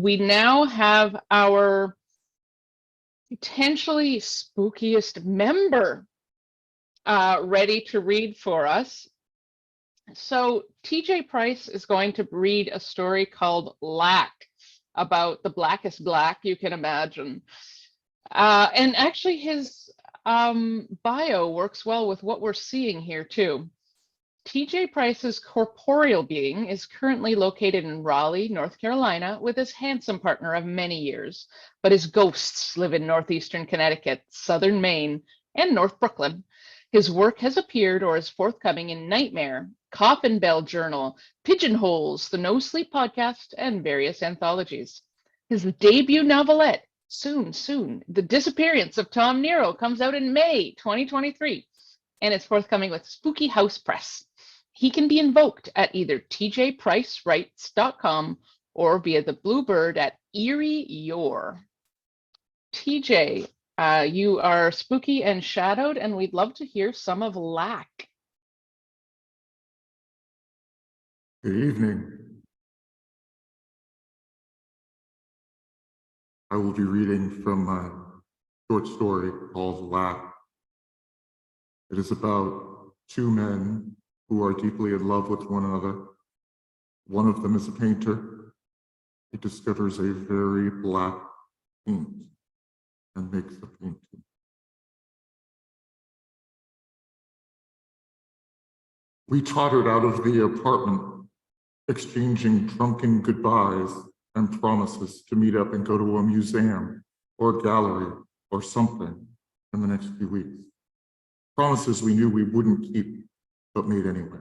we now have our potentially spookiest member ready to read for us. So TJ Price is going to read a story called Lack. about the blackest black you can imagine. And actually his bio works well with what we're seeing here too. TJ Price's corporeal being is currently located in Raleigh, North Carolina, with his handsome partner of many years, but his ghosts live in northeastern Connecticut, southern Maine, and North Brooklyn. His work has appeared or is forthcoming in Nightmare, Coffin Bell Journal, Pigeonholes, the No Sleep Podcast, and various anthologies. His debut novelette, Soon, The Disappearance of Tom Nero, comes out in May 2023, and it's forthcoming with Spooky House Press. He can be invoked at either tjpricewrites.com or via the Bluebird at Eerie Yore. TJ, you are spooky and shadowed, and we'd love to hear some of Lack. Good evening. I will be reading from my short story called Lack. It is about two men who are deeply in love with one another. One of them is a painter. He discovers a very black paint and makes a painting. We tottered out of the apartment, exchanging drunken goodbyes and promises to meet up and go to a museum or a gallery or something in the next few weeks. Promises we knew we wouldn't keep, but made anyway.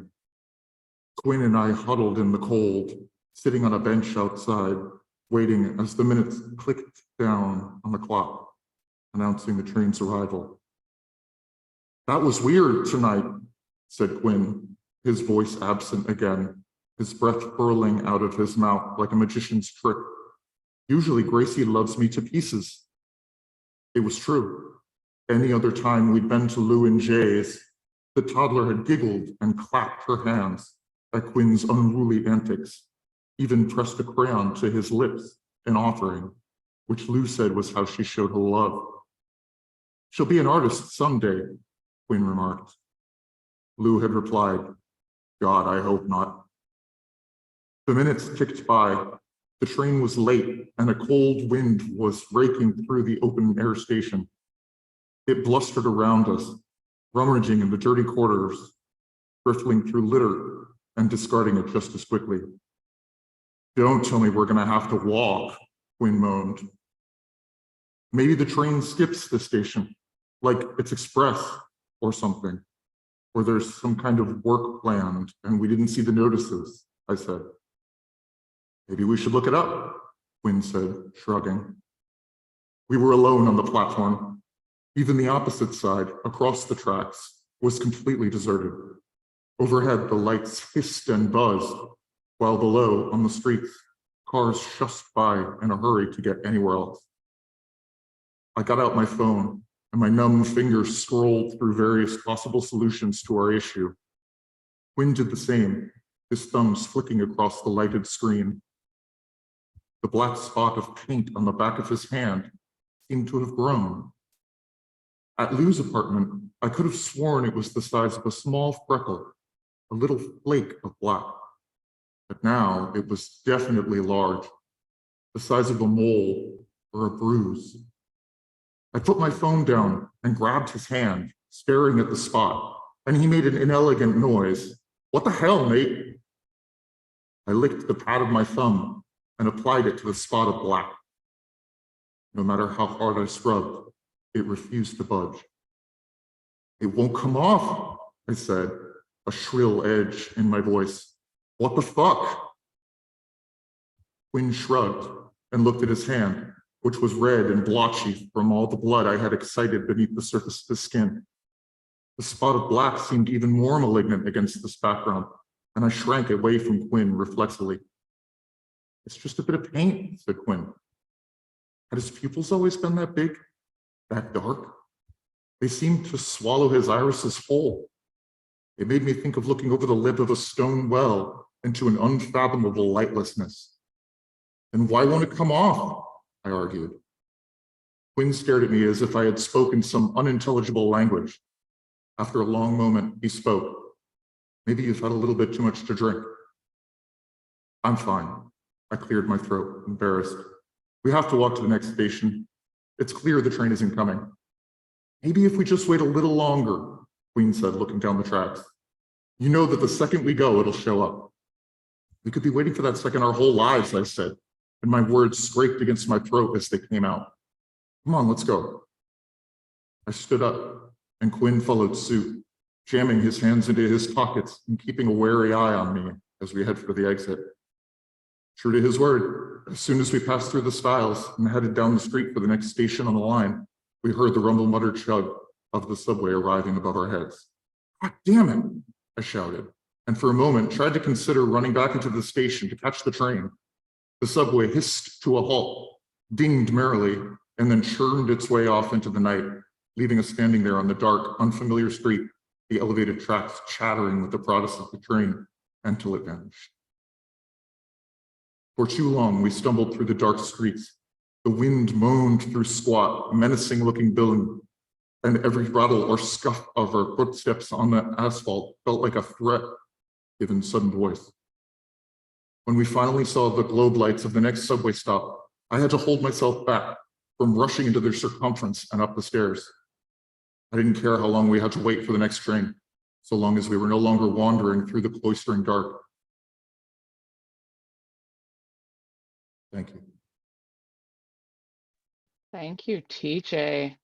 Quinn and I huddled in the cold, sitting on a bench outside, waiting as the minutes clicked down on the clock, announcing the train's arrival. "That was weird tonight," said Quinn, his voice absent again, his breath whirling out of his mouth like a magician's trick. "Usually Gracie loves me to pieces." It was true. Any other time we'd been to Lou and Jay's, the toddler had giggled and clapped her hands at Quinn's unruly antics, even pressed a crayon to his lips in offering, which Lou said was how she showed her love. "She'll be an artist someday," Quinn remarked. Lou had replied, "God, I hope not." The minutes ticked by. The train was late and a cold wind was raking through the open air station. It blustered around us, rummaging in the dirty quarters, riffling through litter and discarding it just as quickly. "Don't tell me we're gonna have to walk," Quinn moaned. "Maybe the train skips the station, like it's express or something, or there's some kind of work planned and we didn't see the notices," I said. "Maybe we should look it up," Quinn said, shrugging. We were alone on the platform. Even the opposite side, across the tracks, was completely deserted. Overhead, the lights hissed and buzzed, while below, on the streets, cars shussed by in a hurry to get anywhere else. I got out my phone, and my numb fingers scrolled through various possible solutions to our issue. Quinn did the same, his thumbs flicking across the lighted screen. The black spot of paint on the back of his hand seemed to have grown. At Lou's apartment, I could have sworn it was the size of a small freckle, a little flake of black. But now it was definitely large, the size of a mole or a bruise. I put my phone down and grabbed his hand, staring at the spot, and he made an inelegant noise. "What the hell, mate?" I licked the pad of my thumb and applied it to the spot of black. No matter how hard I scrubbed, it refused to budge. "It won't come off," I said, a shrill edge in my voice. "What the fuck?" Quinn shrugged and looked at his hand, which was red and blotchy from all the blood I had excited beneath the surface of his skin. The spot of black seemed even more malignant against this background, and I shrank away from Quinn reflexively. "It's just a bit of paint," said Quinn. Had his pupils always been that big? That dark? They seemed to swallow his irises whole. It made me think of looking over the lip of a stone well into an unfathomable lightlessness. "Then why won't it come off?" I argued. Quinn stared at me as if I had spoken some unintelligible language. After a long moment, he spoke. "Maybe you've had a little bit too much to drink." "I'm fine." I cleared my throat, embarrassed. We have to walk to the next station. It's clear the train isn't coming. Maybe if we just wait a little longer, Queen said, looking down the tracks. You know that the second we go, it'll show up. We could be waiting for that second our whole lives, I said, and my words scraped against my throat as they came out. Come on, let's go. I stood up, and Quinn followed suit, jamming his hands into his pockets and keeping a wary eye on me as we head for the exit. True to his word, as soon as we passed through the stiles and headed down the street for the next station on the line, we heard the rumble muttered chug of the subway arriving above our heads. God damn it, I shouted, and for a moment tried to consider running back into the station to catch the train. The subway hissed to a halt, dinged merrily, and then churned its way off into the night, leaving us standing there on the dark, unfamiliar street, the elevated tracks chattering with the progress of the train until it vanished. For too long, we stumbled through the dark streets. The wind moaned through squat, menacing-looking buildings, and every rattle or scuff of our footsteps on the asphalt felt like a threat given sudden voice. When we finally saw the globe lights of the next subway stop, I had to hold myself back from rushing into their circumference and up the stairs. I didn't care how long we had to wait for the next train, so long as we were no longer wandering through the cloistering dark. Thank you. Thank you, TJ.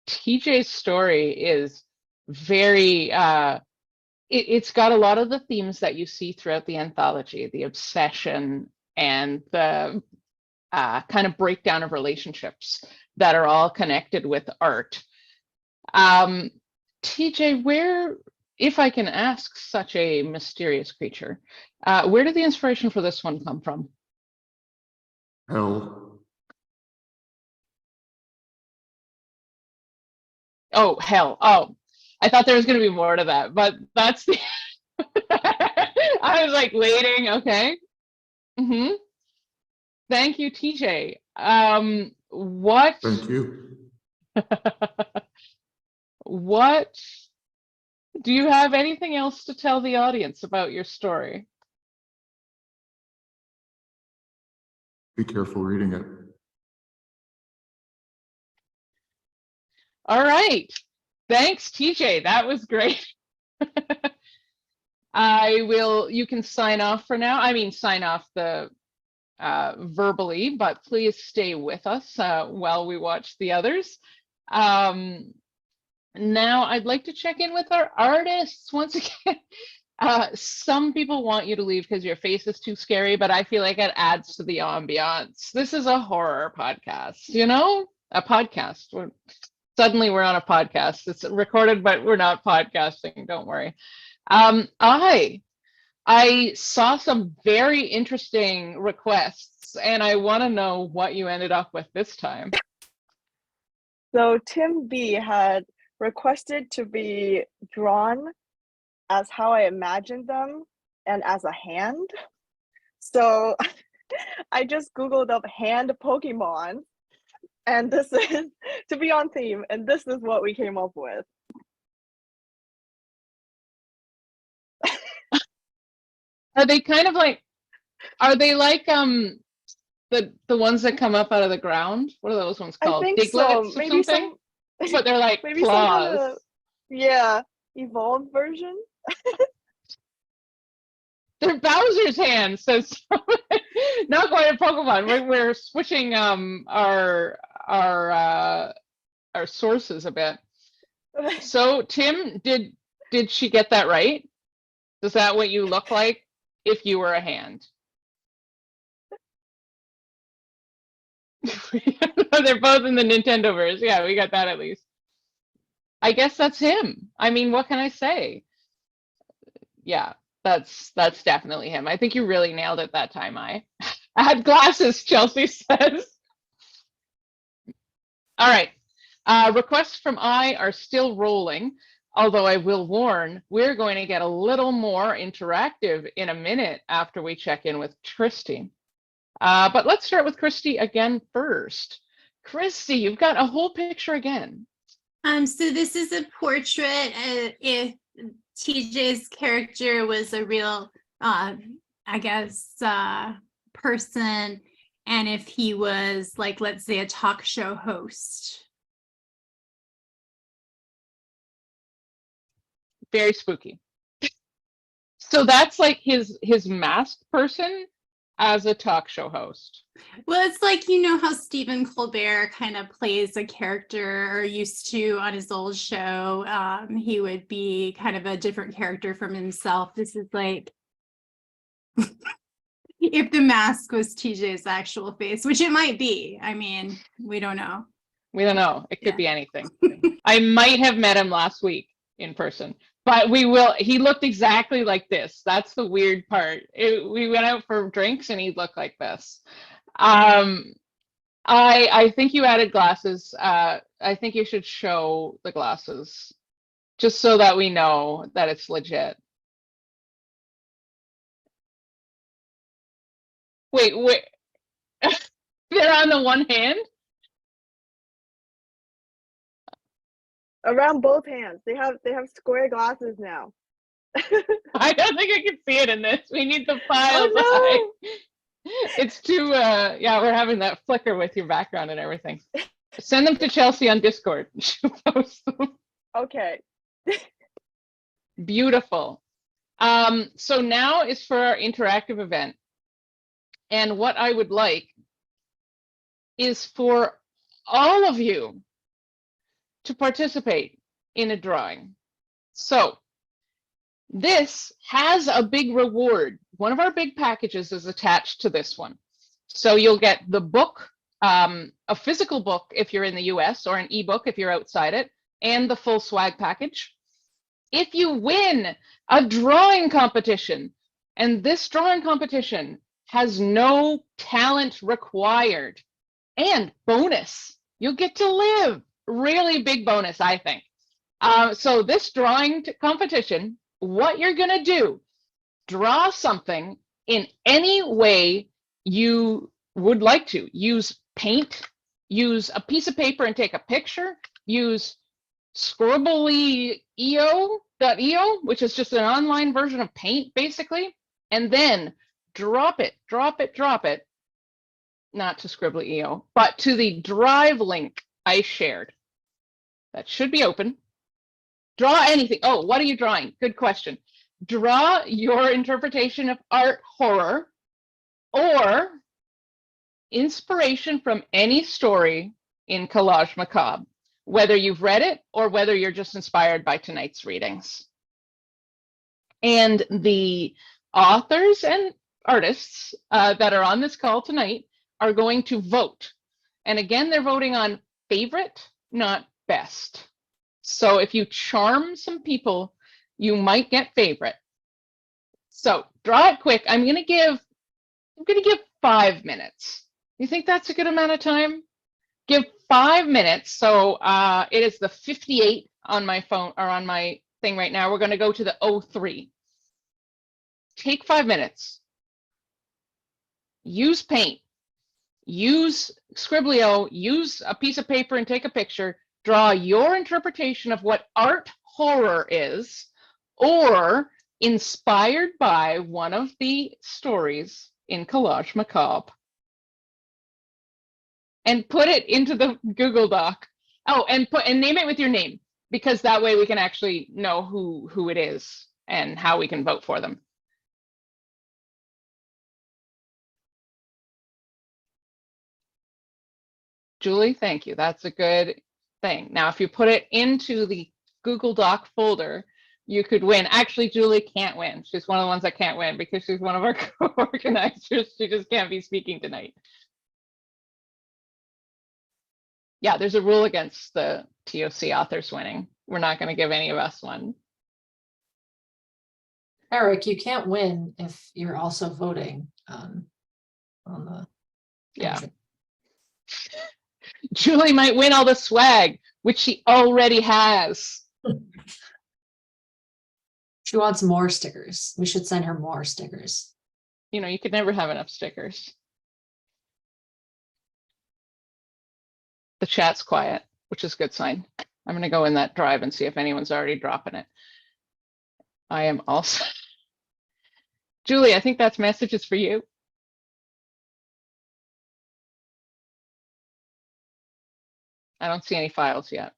TJ's story is very, it's got a lot of the themes that you see throughout the anthology, the obsession and the kind of breakdown of relationships that are all connected with art. TJ, where, if I can ask such a mysterious creature, where did the inspiration for this one come from? Hell. Oh, hell. Oh, I thought there was going to be more to that, but that's the. I was like waiting. Okay. Mm-hmm. Thank you, TJ. What? Thank you. What? Do you have anything else to tell the audience about your story? Be careful reading it. All right. Thanks, TJ. That was great. You can sign off for now. I mean, sign off the verbally, but please stay with us while we watch the others. Now I'd like to check in with our artists once again. Some people want you to leave because your face is too scary, but I feel like it adds to the ambiance. This is a horror podcast, you know? A podcast. Suddenly we're on a podcast. It's recorded, but we're not podcasting. Don't worry. I saw some very interesting requests, and I want to know what you ended up with this time. So Tim B had requested to be drawn as how I imagined them and as a hand. So I just Googled up hand Pokemon, and this is to be on theme, and this is what we came up with. Are they kind of like, are they like the ones that come up out of the ground? What are those ones called? I think Diglets so. or Maybe something? But they're like maybe claws. some kind of, yeah, evolved version. They're Bowser's hands, so not quite a Pokemon. We're switching our sources a bit. So Tim, did she get that right? Is that what you look like if you were a hand? They're both in the Nintendoverse. Yeah, we got that at least. I guess that's him. I mean, what can I say? Yeah, that's definitely him. I think you really nailed it that time. I had glasses, Chelsea says. All right. Requests from I are still rolling, although I will warn, we're going to get a little more interactive in a minute after we check in with Christy. But let's start with Christy again first. Christy, you've got a whole picture again. So this is a portrait. If TJ's character was a real, I guess, person and if he was like, let's say, a talk show host. Very spooky. So that's like his masked person as a talk show host. Well, it's like, you know how Stephen Colbert kind of plays a character, or used to on his old show. He would be kind of a different character from himself. This is like if the mask was TJ's actual face, which it might be. I mean, we don't know. We don't know. It could Yeah. be anything. I might have met him last week in person, but he looked exactly like this. That's the weird part. We went out for drinks and he looked like this. I think you added glasses. I think you should show the glasses just so that we know that it's legit. Wait. They're on the one hand? Around both hands. They have square glasses now. I don't think I can see it in this. We need the file. Oh, no. It's too yeah, we're having that flicker with your background and everything. Send them to Chelsea on Discord. She'll post them. Okay. Beautiful. So now is for our interactive event. And what I would like is for all of you to participate in a drawing. So this has a big reward. One of our big packages is attached to this one. So you'll get the book, a physical book if you're in the US, or an ebook if you're outside it, and the full swag package. If you win a drawing competition, and this drawing competition has no talent required, and bonus, you'll get to live. Really big bonus, I think. So this drawing competition, what you're gonna do, draw something in any way you would like to. Use paint, use a piece of paper and take a picture, use scribbly.io, which is just an online version of paint, basically, and then drop it, not to scribbly.io, but to the drive link I shared. That should be open. Draw anything. Oh, what are you drawing? Good question. Draw your interpretation of art horror or inspiration from any story in Collage Macabre, whether you've read it or whether you're just inspired by tonight's readings. And the authors and artists that are on this call tonight are going to vote. And again, they're voting on favorite, not best. So if you charm some people, you might get favorite. So draw it quick. I'm gonna give 5 minutes. You think that's a good amount of time? Give 5 minutes. So it is the 58 on my phone, or on my thing right now. We're gonna go to the 03. Take 5 minutes. Use paint. Use Scribblio, use a piece of paper and take a picture. Draw your interpretation of what art horror is, or inspired by one of the stories in Collage Macabre. And put it into the Google Doc. Oh, and name it with your name, because that way we can actually know who it is and how we can vote for them. Julie, thank you. That's a good thing. Now, if you put it into the Google Doc folder, you could win. Actually, Julie can't win. She's one of the ones that can't win because she's one of our co-organizers. She just can't be speaking tonight. Yeah, there's a rule against the TOC authors winning. We're not going to give any of us one. Eric, you can't win if you're also voting on the. Yeah. Julie might win all the swag, which she already has. She wants more stickers. We should send her more stickers. You know, you could never have enough stickers. The chat's quiet, which is a good sign. I'm going to go in that drive and see if anyone's already dropping it. I am also. Julie, I think that's messages for you. I don't see any files yet,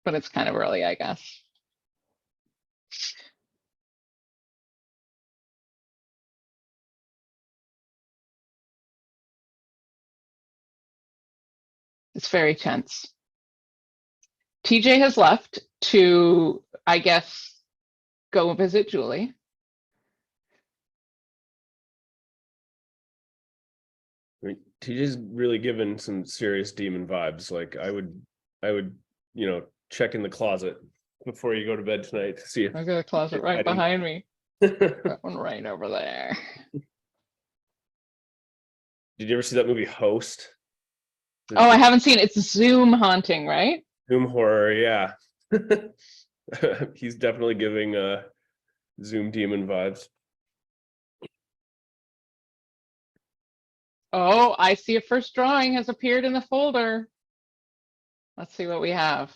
but it's kind of early, I guess. It's very tense. TJ has left to, I guess, go visit Julie. I mean, TJ's really given some serious demon vibes. Like I would, check in the closet before you go to bed tonight to see if I've got a closet right hiding. behind me. That one right over there. Did you ever see that movie Host? Oh, I haven't seen it. It's Zoom haunting, right? Zoom horror, yeah. He's definitely giving Zoom demon vibes. Oh, I see a first drawing has appeared in the folder. Let's see what we have.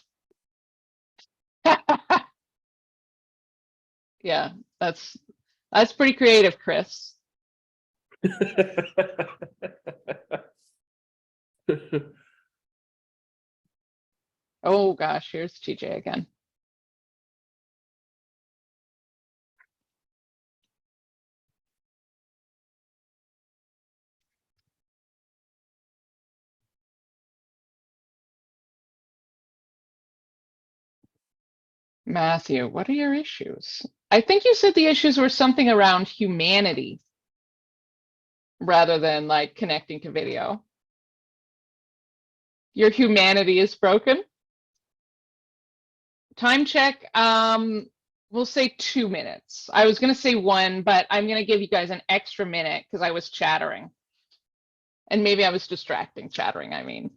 Yeah, that's pretty creative, Chris. Oh gosh, here's TJ again. Matthew, what are your issues? I think you said the issues were something around humanity rather than like connecting to video. Your humanity is broken. Time check, we'll say 2 minutes. I was gonna say 1, but I'm gonna give you guys an extra minute because I was chattering. And maybe I was distracting, chattering, I mean.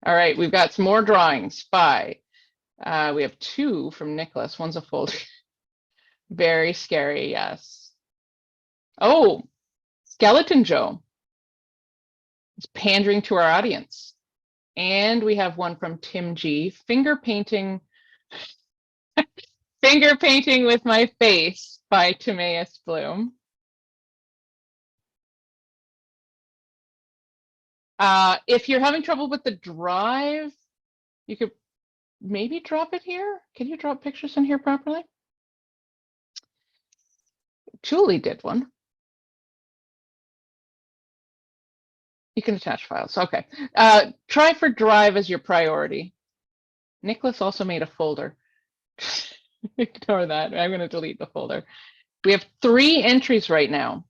All right, we've got some more drawings by, we have 2 from Nicholas, one's a folder. Very scary, yes. Oh, Skeleton Joe. It's pandering to our audience. And we have one from Tim G, finger painting with my face by Timaeus Bloom. If you're having trouble with the drive, you could maybe drop it here. Can you drop pictures in here properly? Julie did one. You can attach files. Okay. Try for drive as your priority. Nicholas also made a folder. Ignore that. I'm going to delete the folder. We have 3 entries right now.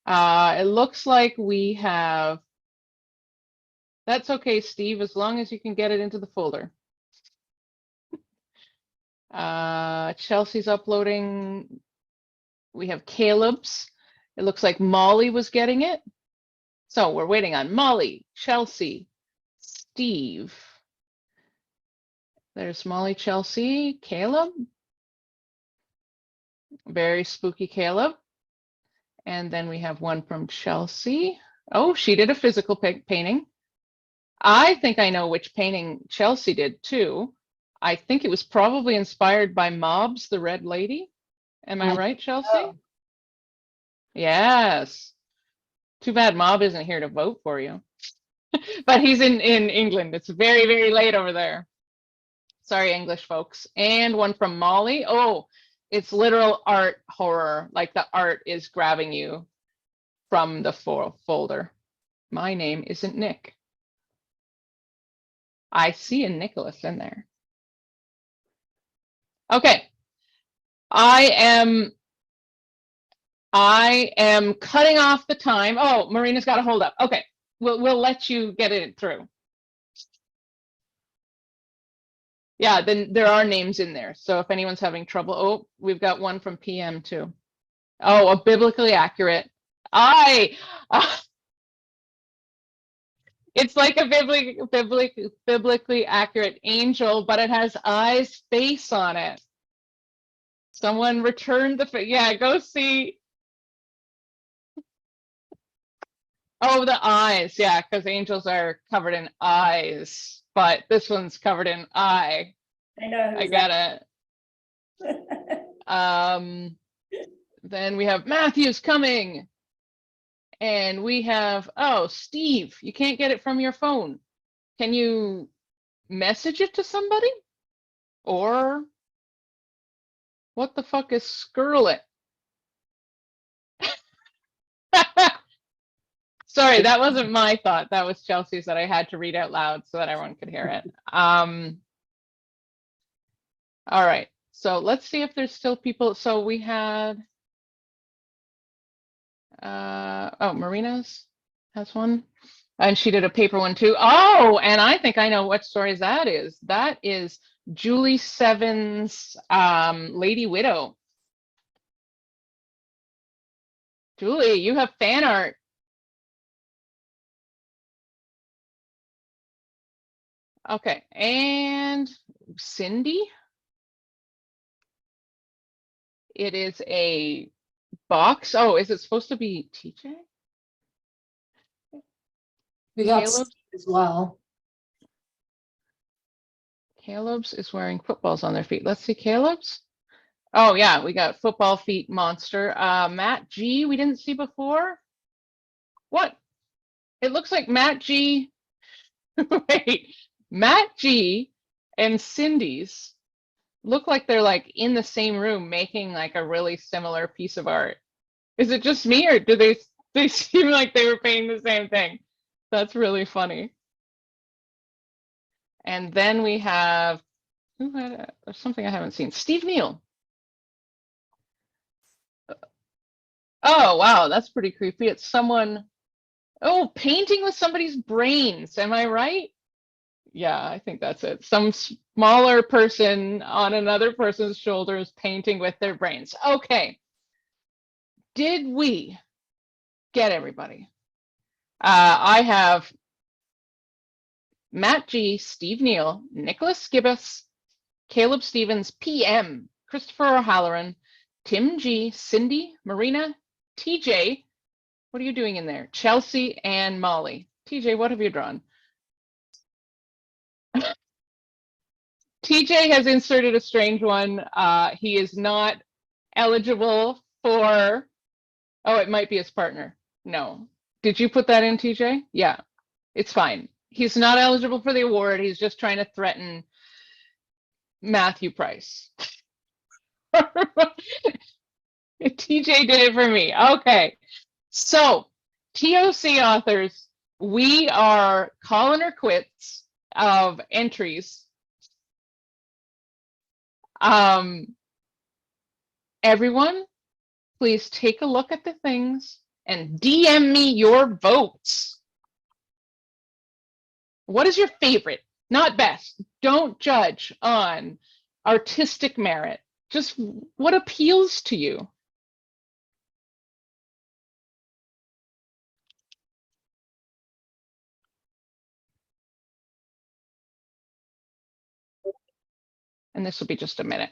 It looks like we have. That's okay, Steve, as long as you can get it into the folder. Chelsea's uploading. We have Caleb's. It looks like Molly was getting it. So we're waiting on Molly, Chelsea, Steve. There's Molly, Chelsea, Caleb. Very spooky Caleb. And then we have one from Chelsea. Oh, she did a physical painting. I think I know which painting Chelsea did too. I think it was probably inspired by Mobs, the Red Lady. Am I right, Chelsea? Yes. Too bad Mob isn't here to vote for you. But he's in England. It's very, very late over there. Sorry, English folks. And one from Molly. Oh, it's literal art horror. Like the art is grabbing you from the folder. My name isn't Nick. I see a Nicholas in there. Okay. I am cutting off the time. Oh, Marina's got to hold up. Okay. We'll let you get it through. Yeah, then there are names in there. So if anyone's having trouble, oh, we've got one from PM too. Oh, a biblically accurate. It's like a biblically accurate angel, but it has eyes, face on it. Someone returned the, yeah, go see. Oh, the eyes, yeah, because angels are covered in eyes, but this one's covered in eye. I know. I got it. Then we have Matthew's coming. And we have, oh, Steve, you can't get it from your phone. Can you message it to somebody? Or what the fuck is Skirlet? Sorry, that wasn't my thought. That was Chelsea's that I had to read out loud so that everyone could hear it. All right, so let's see if there's still people. So we had, oh, Marina's has one. And she did a paper one too. Oh, and I think I know what stories that is. That is Julie Seven's Lady Widow. Julie, you have fan art. Okay, and Cindy. It is a box. Oh, is it supposed to be TJ? We got Caleb? Steve as well. Caleb's is wearing footballs on their feet. Let's see Caleb's. Oh yeah, we got football feet monster. Matt G, we didn't see before. What? It looks like Matt G. Wait, Matt G and Cindy's look like they're like in the same room making like a really similar piece of art. Is it just me, or do they seem like they were painting the same thing? That's really funny. And then we have, who had there's something I haven't seen. Steve Neal. Oh wow, that's pretty creepy. It's someone, oh, painting with somebody's brains. Am I right? Yeah, I think that's it. Some smaller person on another person's shoulders painting with their brains. Okay. Did we get everybody? I have Matt G, Steve Neal, Nicholas Gibbous, Caleb Stevens, PM, Christopher O'Halloran, Tim G, Cindy, Marina, TJ. What are you doing in there? Chelsea and Molly. TJ, what have you drawn? TJ has inserted a strange one. He is not eligible for, oh, it might be his partner. No. Did you put that in, TJ? Yeah, it's fine. He's not eligible for the award. He's just trying to threaten Matthew Price. TJ did it for me. Okay. So, TOC authors, we are calling her quits of entries. Everyone, please take a look at the things and DM me your votes. What is your favorite? Not best. Don't judge on artistic merit. Just what appeals to you. And this will be just a minute.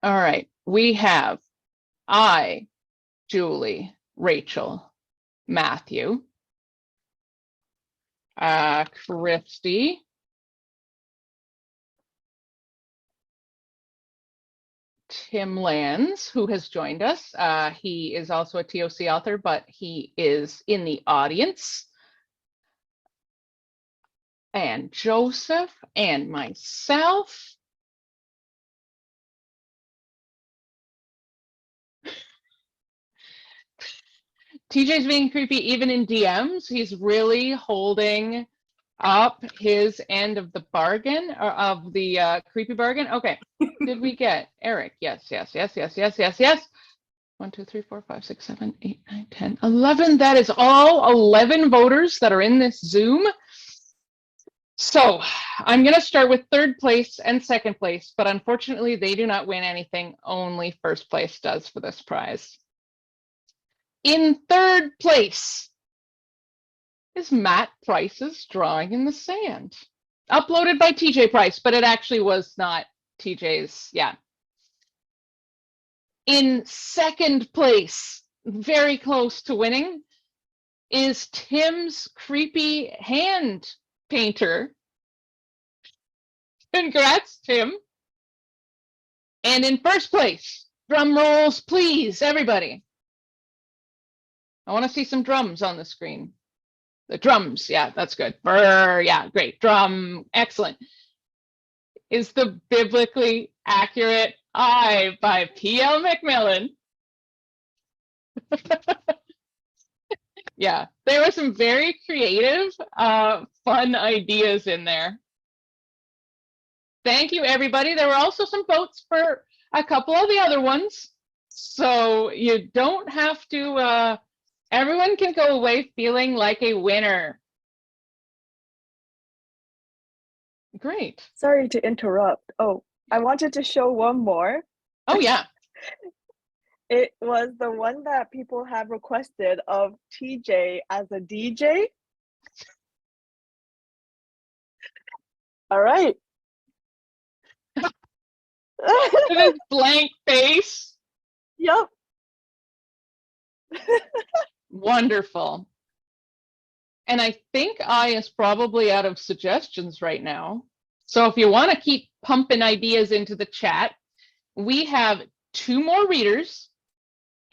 All right, we have I, Julie, Rachel, Matthew, Christy, Tim Lands, who has joined us. He is also a TOC author, but he is in the audience. And Joseph and myself. TJ's being creepy even in DMs. He's really holding up his end of the bargain, or of the creepy bargain. Okay, did we get Eric? Yes, yes, yes, yes, yes, yes, yes. 1, 2, 3, 4, 5, 6, 7, 8, 9, 10, 11. That is all 11 voters that are in this Zoom. So I'm going to start with third place and second place, but unfortunately they do not win anything. Only first place does for this prize. In third place is Matt Price's Drawing in the Sand, uploaded by TJ Price, but it actually was not TJ's. Yeah. In second place, very close to winning, is Tim's Creepy Hand Painter. Congrats, Tim. And in first place, drum rolls, please, everybody. I want to see some drums on the screen. The drums, yeah, that's good. Brr, yeah, great. Drum, excellent. Is the Biblically Accurate Eye by P.L. McMillan. Yeah, there were some very creative, fun ideas in there. Thank you, everybody. There were also some votes for a couple of the other ones. So you don't have to, everyone can go away feeling like a winner. Great. Sorry to interrupt. Oh, I wanted to show one more. Oh, yeah. It was the one that people have requested of TJ as a DJ. All right. With his blank face. Yep. Wonderful. And I think I is probably out of suggestions right now. So if you want to keep pumping ideas into the chat, we have 2 more readers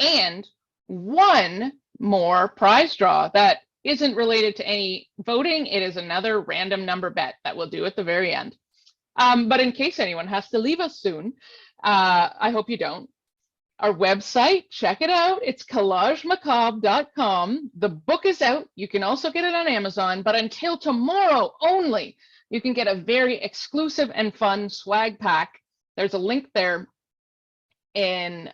and 1 more prize draw that isn't related to any voting. It is another random number bet that we'll do at the very end. But in case anyone has to leave us soon, I hope you don't. Our website, check it out. It's collagemacabre.com. The book is out. You can also get it on Amazon, but until tomorrow only, you can get a very exclusive and fun swag pack. There's a link there. And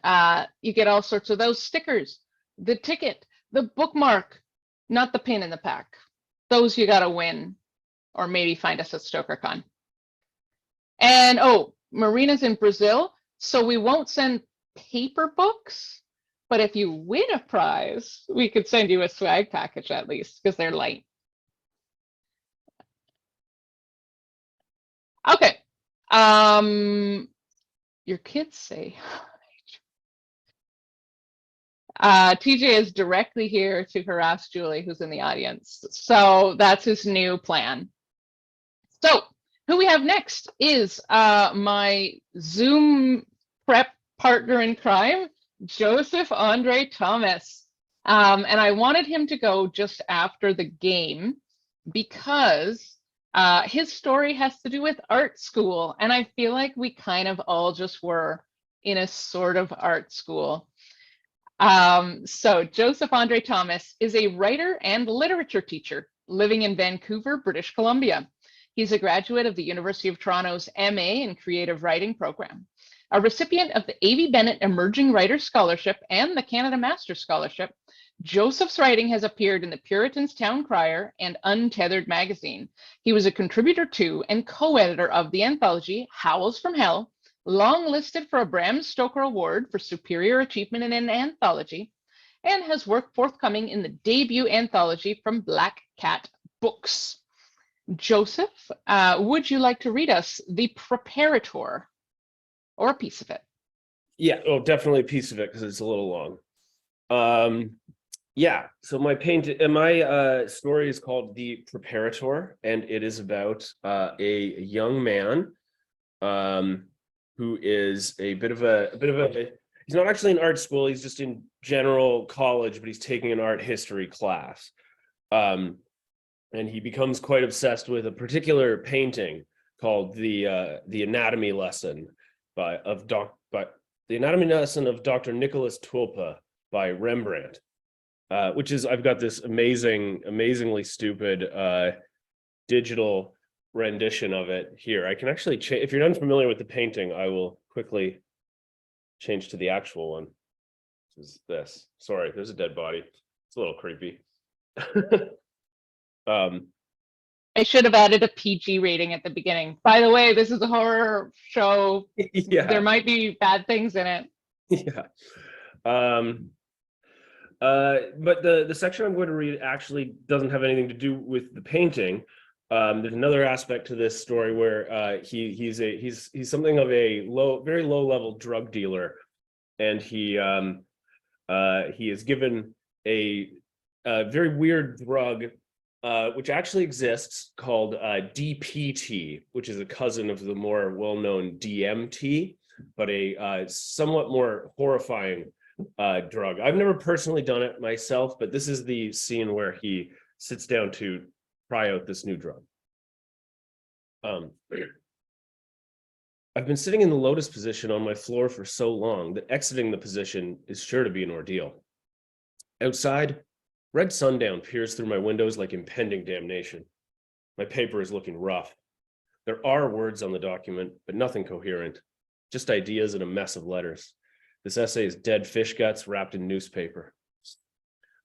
you get all sorts of those stickers, the ticket, the bookmark, not the pin in the pack. Those you got to win, or maybe find us at StokerCon. And oh, Marina's in Brazil, so we won't send paper books, but if you win a prize, we could send you a swag package at least, because they're light. Okay. Your kids say TJ is directly here to harass Julie, who's in the audience. So that's his new plan. So who we have next is my Zoom prep partner in crime, Joseph Andre Thomas. And I wanted him to go just after the game because his story has to do with art school. And I feel like we kind of all just were in a sort of art school. So Joseph Andre Thomas is a writer and literature teacher living in Vancouver, British Columbia. He's a graduate of the University of Toronto's MA in Creative Writing program, a recipient of the A.V. Bennett Emerging Writer Scholarship and the Canada Master's Scholarship. Joseph's writing has appeared in the Puritan's Town Crier and Untethered magazine. He was a contributor to and co-editor of the anthology Howls from Hell, long listed for a Bram Stoker Award for Superior Achievement in an Anthology, and has worked forthcoming in the debut anthology from Black Cat Books. Joseph, would you like to read us the preparator, or a piece of it? Yeah, oh, definitely a piece of it because it's a little long. Yeah, so my story is called The Preparator, and it is about a young man who is a bit of a he's not actually in art school, he's just in general college, but he's taking an art history class. And he becomes quite obsessed with a particular painting called the Anatomy Lesson the Anatomy Lesson of Dr. Nicholas Tulpa by Rembrandt, which is, I've got this amazingly stupid digital rendition of it here. I can actually change, if you're unfamiliar with the painting, I will quickly change to the actual one. This is this. Sorry, there's a dead body. It's a little creepy. I should have added a PG rating at the beginning. By the way, this is a horror show. Yeah. There might be bad things in it. Yeah. But the section I'm going to read actually doesn't have anything to do with the painting. There's another aspect to this story where he's something of a very low level drug dealer, and he is given a very weird drug which actually exists called DPT, which is a cousin of the more well-known DMT, but a somewhat more horrifying drug. I've never personally done it myself, but this is the scene where he sits down to try out this new drug. I've been sitting in the lotus position on my floor for so long that exiting the position is sure to be an ordeal. Outside, red sundown peers through my windows like impending damnation. My paper is looking rough. There are words on the document, but nothing coherent, just ideas and a mess of letters. This essay is dead fish guts wrapped in newspaper.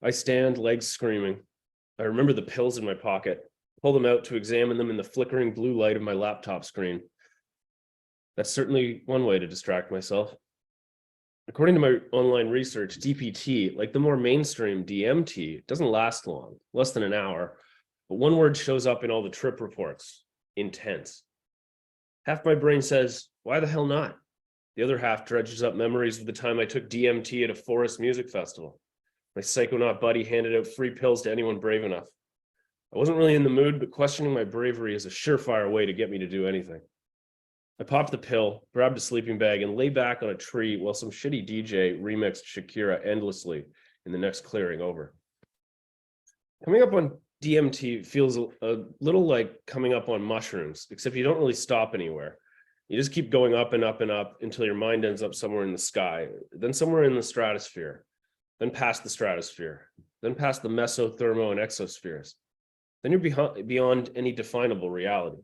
I stand, legs screaming. I remember the pills in my pocket, pull them out to examine them in the flickering blue light of my laptop screen. That's certainly one way to distract myself. According to my online research, DPT, like the more mainstream DMT, doesn't last long, less than an hour, but one word shows up in all the trip reports: intense. Half my brain says, why the hell not? The other half dredges up memories of the time I took DMT at a forest music festival. My psychonaut buddy handed out free pills to anyone brave enough. I wasn't really in the mood, but questioning my bravery is a surefire way to get me to do anything. I popped the pill, grabbed a sleeping bag, and lay back on a tree while some shitty DJ remixed Shakira endlessly in the next clearing over. Coming up on DMT feels a little like coming up on mushrooms, except you don't really stop anywhere. You just keep going up and up and up until your mind ends up somewhere in the sky, then somewhere in the stratosphere, then past the stratosphere, then past the mesothermo and exospheres. Then you're beyond any definable reality.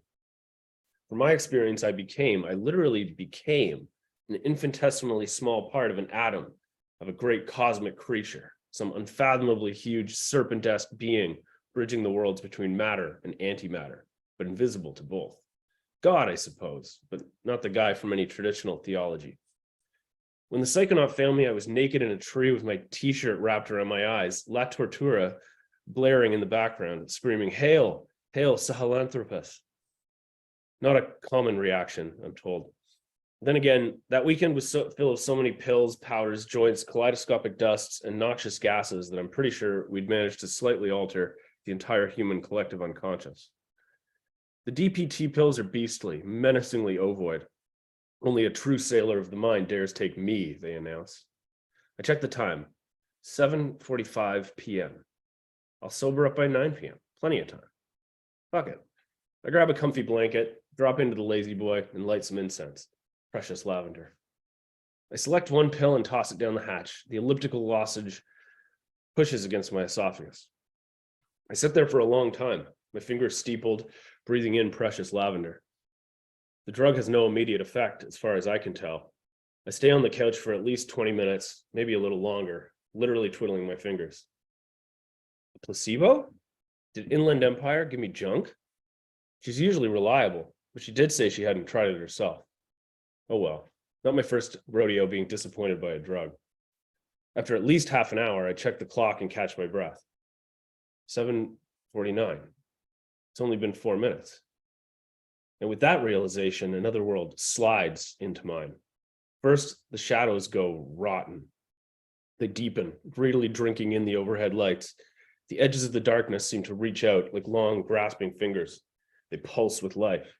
From my experience, I literally became an infinitesimally small part of an atom of a great cosmic creature, some unfathomably huge serpent-esque being bridging the worlds between matter and antimatter, but invisible to both. God, I suppose, but not the guy from any traditional theology. When the psychonaut found me, I was naked in a tree with my t-shirt wrapped around my eyes, La Tortura blaring in the background, screaming, "Hail, hail, Sahelanthropus." Not a common reaction, I'm told. Then again, that weekend was full of so many pills, powders, joints, kaleidoscopic dusts, and noxious gases that I'm pretty sure we'd managed to slightly alter the entire human collective unconscious. The DPT pills are beastly, menacingly ovoid. Only a true sailor of the mind dares take me, they announce. I check the time, 7:45 p.m. I'll sober up by 9 p.m., plenty of time. Fuck it. I grab a comfy blanket, drop into the lazy boy, and light some incense. Precious lavender. I select one pill and toss it down the hatch. The elliptical lozenge pushes against my esophagus. I sit there for a long time, my fingers steepled, breathing in precious lavender. The drug has no immediate effect, as far as I can tell. I stay on the couch for at least 20 minutes, maybe a little longer, literally twiddling my fingers. A placebo? Did Inland Empire give me junk? She's usually reliable, but she did say she hadn't tried it herself. Oh well, not my first rodeo being disappointed by a drug. After at least half an hour, I check the clock and catch my breath. 7:49. It's only been 4 minutes. And with that realization, another world slides into mine. First, the shadows go rotten. They deepen, greedily drinking in the overhead lights. The edges of the darkness seem to reach out like long, grasping fingers. They pulse with life.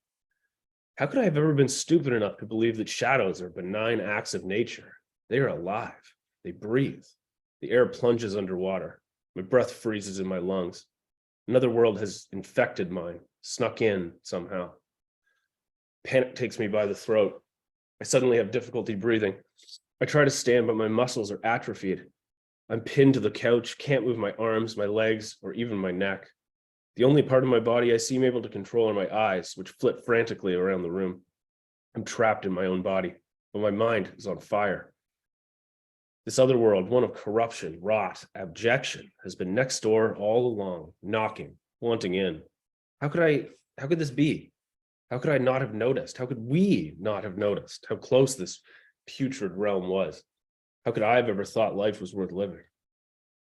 How could I have ever been stupid enough to believe that shadows are benign acts of nature? They are alive. They breathe. The air plunges underwater. My breath freezes in my lungs. Another world has infected mine, snuck in somehow. Panic takes me by the throat. I suddenly have difficulty breathing. I try to stand, but my muscles are atrophied. I'm pinned to the couch, can't move my arms, my legs, or even my neck. The only part of my body I seem able to control are my eyes, which flit frantically around the room. I'm trapped in my own body, but my mind is on fire. This other world, one of corruption, rot, abjection, has been next door all along, knocking, wanting in. How could this be? How could I not have noticed? How could we not have noticed how close this putrid realm was? How could I have ever thought life was worth living?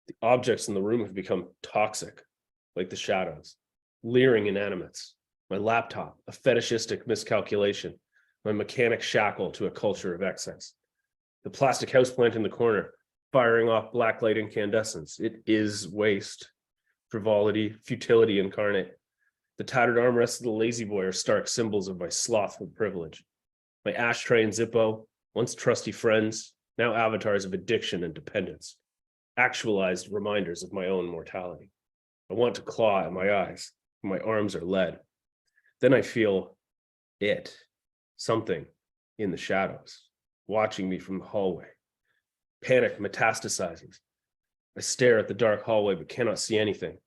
The objects in the room have become toxic, like the shadows, leering inanimates. My laptop, a fetishistic miscalculation. My mechanic shackle to a culture of excess. The plastic houseplant in the corner, firing off blacklight incandescents. It is waste, frivolity, futility incarnate. The tattered armrests of the lazy boy are stark symbols of my slothful privilege. My ashtray and Zippo, once trusty friends, now avatars of addiction and dependence, actualized reminders of my own mortality. I want to claw at my eyes, my arms are lead. Then I feel something in the shadows, watching me from the hallway. Panic metastasizes. I stare at the dark hallway but cannot see anything,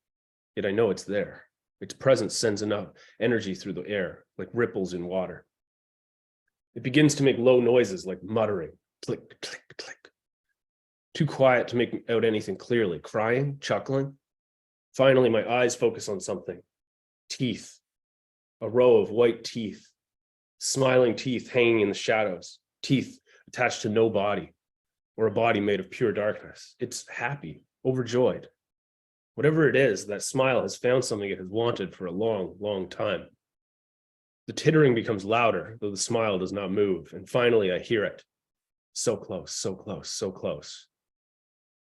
yet I know it's there. Its presence sends enough energy through the air, like ripples in water. It begins to make low noises like muttering, click, click, click. Too quiet to make out anything clearly. Crying, chuckling. Finally, my eyes focus on something. Teeth. A row of white teeth. Smiling teeth hanging in the shadows. Teeth attached to no body, or a body made of pure darkness. It's happy, overjoyed. Whatever it is, that smile has found something it has wanted for a long, long time. The tittering becomes louder, though the smile does not move, and finally I hear it. So close, so close, so close.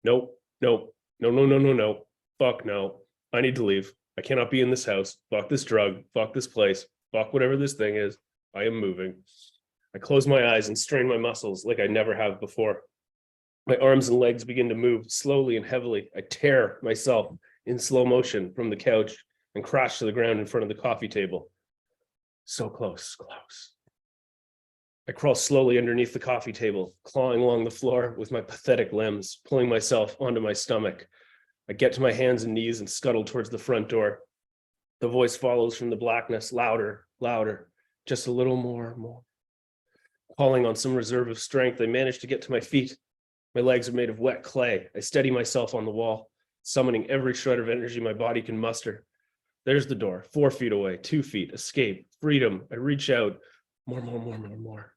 Nope, nope, no, no, no, no, no. Fuck no. I need to leave. I cannot be in this house. Fuck this drug. Fuck this place. Fuck whatever this thing is. I am moving. I close my eyes and strain my muscles like I never have before. My arms and legs begin to move slowly and heavily. I tear myself in slow motion from the couch and crash to the ground in front of the coffee table. So close, close. I crawl slowly underneath the coffee table, clawing along the floor with my pathetic limbs, pulling myself onto my stomach. I get to my hands and knees and scuttle towards the front door. The voice follows from the blackness, louder, louder, just a little more. Calling on some reserve of strength, I manage to get to my feet. My legs are made of wet clay. I steady myself on the wall, summoning every shred of energy my body can muster. There's the door, 4 feet away, 2 feet, escape, freedom. I reach out, more.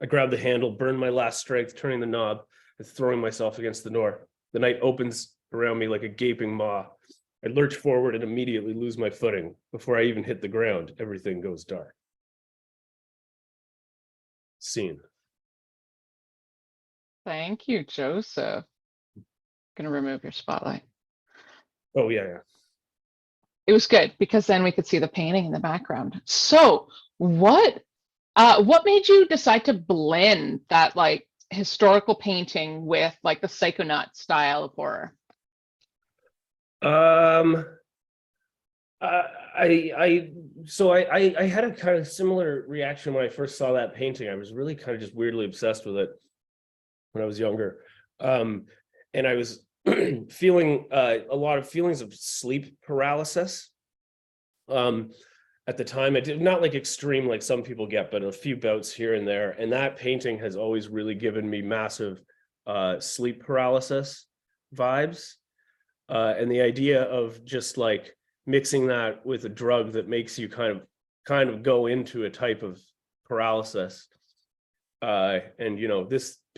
I grab the handle, burn my last strength, turning the knob and throwing myself against the door. The night opens around me like a gaping maw. I lurch forward and immediately lose my footing. Before I even hit the ground, everything goes dark. Scene. Thank you, Joseph. Gonna remove your spotlight. Oh, yeah. It was good because then we could see the painting in the background. So what made you decide to blend that like historical painting with like the psychonaut style of horror? I had a kind of similar reaction when I first saw that painting. I was really kind of just weirdly obsessed with it when I was younger. And I was feeling a lot of feelings of sleep paralysis. At the time, I did not like extreme like some people get, but a few bouts here and there. And that painting has always really given me massive sleep paralysis vibes. And the idea of just like mixing that with a drug that makes you kind of go into a type of paralysis. And you know,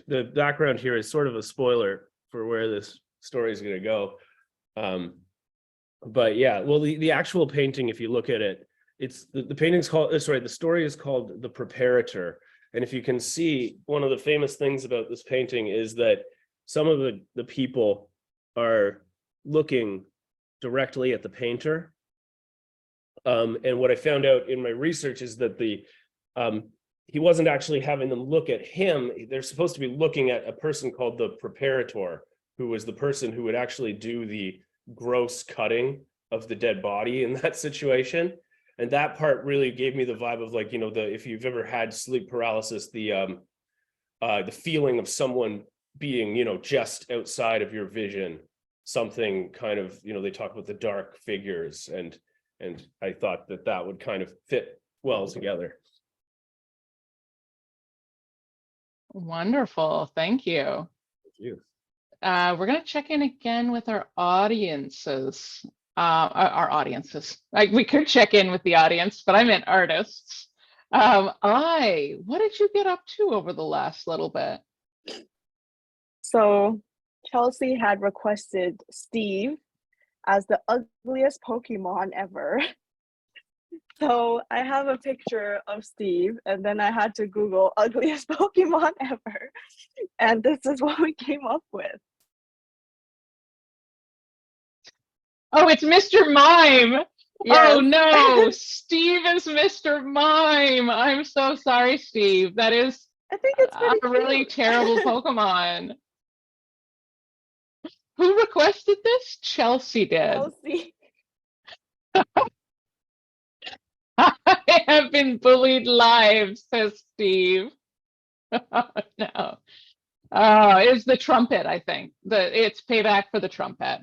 the background here is sort of a spoiler for where this story is going to go. But yeah, well, the actual painting, if you look at it, it's the painting's called, the story is called The Preparator. And if you can see, one of the famous things about this painting is that some of the people are looking directly at the painter. And what I found out in my research is that he wasn't actually having them look at him. They're supposed to be looking at a person called the preparator, who was the person who would actually do the gross cutting of the dead body in that situation. And that part really gave me the vibe of like, you know, if you've ever had sleep paralysis, the feeling of someone being, you know, just outside of your vision, something kind of, you know, they talk about the dark figures, and I thought that would kind of fit well together. Wonderful. Thank you. Thank you. We're going to check in again with our audiences. our audiences. Like we could check in with the audience, but I meant artists. What did you get up to over the last little bit? So Chelsea had requested Steve as the ugliest Pokemon ever. So I have a picture of Steve, and then I had to Google ugliest Pokemon ever. And this is what we came up with. Oh, it's Mr. Mime. Oh Yes. no, Steve is Mr. Mime. I'm so sorry, Steve. That is I think it's a pretty really cute. terrible Pokemon. Who requested this? Chelsea did. Chelsea. I have been bullied live, says Steve. Oh, no. It's the trumpet, I think. It's payback for the trumpet.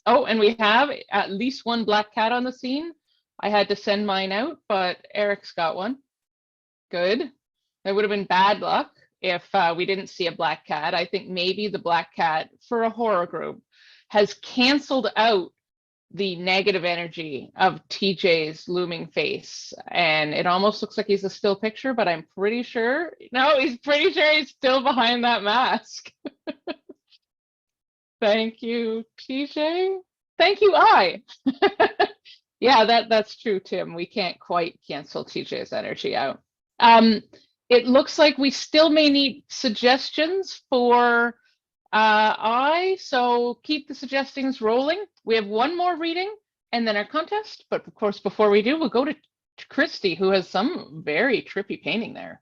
Oh, and we have at least one black cat on the scene. I had to send mine out, but Eric's got one. Good. That would have been bad luck if we didn't see a black cat. I think maybe the black cat for a horror group has canceled out the negative energy of TJ's looming face. And it almost looks like he's a still picture, but I'm pretty sure, no, he's pretty sure he's still behind that mask. Thank you, TJ. Thank you, I. Yeah, that's true, Tim. We can't quite cancel TJ's energy out. It looks like we still may need suggestions for so keep the suggestions rolling. We have one more reading and then our contest. But of course, before we do, we'll go to Christy, who has some very trippy painting there.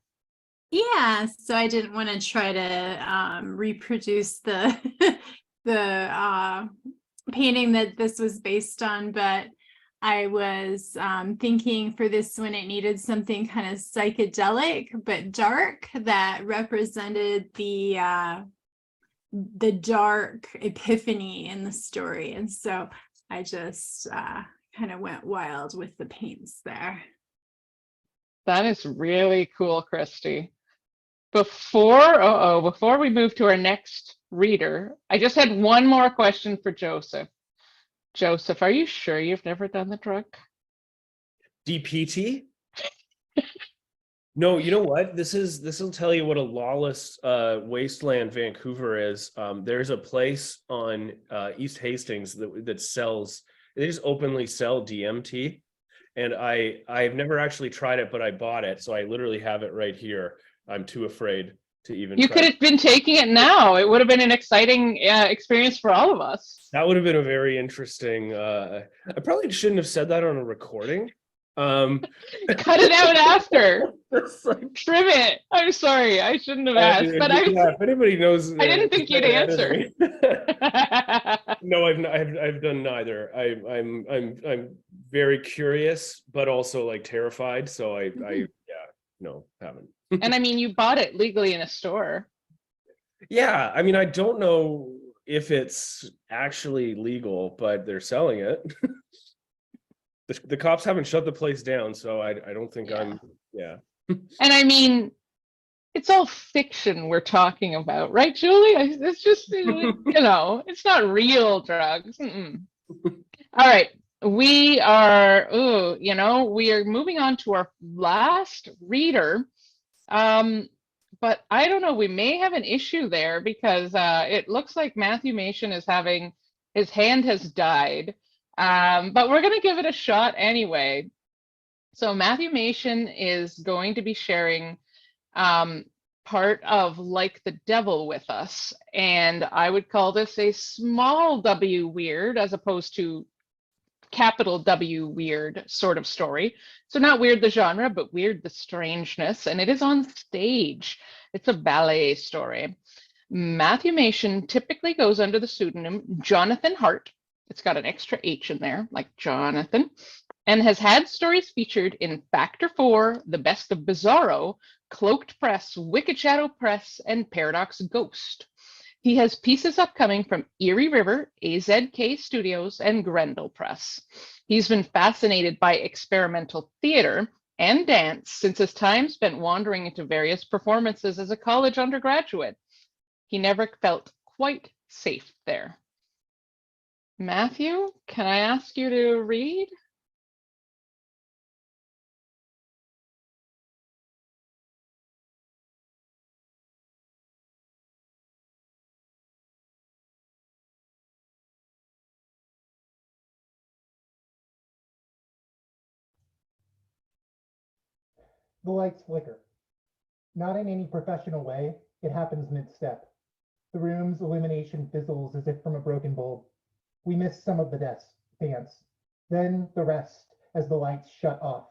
Yeah, so I didn't want to try to reproduce the the painting that this was based on, but I was thinking for this one it needed something kind of psychedelic but dark that represented the dark epiphany in the story, and so I just kind of went wild with the paints there. That is really cool, Christy. Before we move to our next reader, I just had one more question for Joseph. Joseph, are you sure you've never done the drug? DPT? No, you know what? This will tell you what a lawless wasteland Vancouver is. There's a place on East Hastings that sells, they just openly sell DMT. And I've never actually tried it, but I bought it. So I literally have it right here. I'm too afraid to even You try. could have been taking it now. It would have been an exciting experience for all of us. That would have been a very interesting, I probably shouldn't have said that on a recording. Cut it out after. Trim it. I'm sorry. I shouldn't have asked. But if anybody knows, I didn't think you'd answer. No, I've done neither. I'm very curious, but also like terrified. So haven't. And I mean, you bought it legally in a store. Yeah, I mean, I don't know if it's actually legal, but they're selling it. The cops haven't shut the place down, so I don't think I'm. And I mean, it's all fiction we're talking about, right, Julie? It's just, it's not real drugs. All right. We are moving on to our last reader. But I don't know, we may have an issue there because it looks like Matthew Mation is having, his hand has died. But we're going to give it a shot anyway. So Matthew Mation is going to be sharing part of Like the Devil with us. And I would call this a small W weird as opposed to capital W weird sort of story. So not weird the genre, but weird the strangeness. And it is on stage. It's a ballet story. Matthew Mation typically goes under the pseudonym Jonathan Hart. It's got an extra H in there, like Jonathan, and has had stories featured in Factor 4, The Best of Bizarro, Cloaked Press, Wicked Shadow Press, and Paradox Ghost. He has pieces upcoming from Erie River, AZK Studios, and Grendel Press. He's been fascinated by experimental theater and dance since his time spent wandering into various performances as a college undergraduate. He never felt quite safe there. Matthew, can I ask you to read? The lights flicker. Not in any professional way, it happens mid-step. The room's illumination fizzles as if from a broken bulb. We miss some of the dance, then the rest as the lights shut off.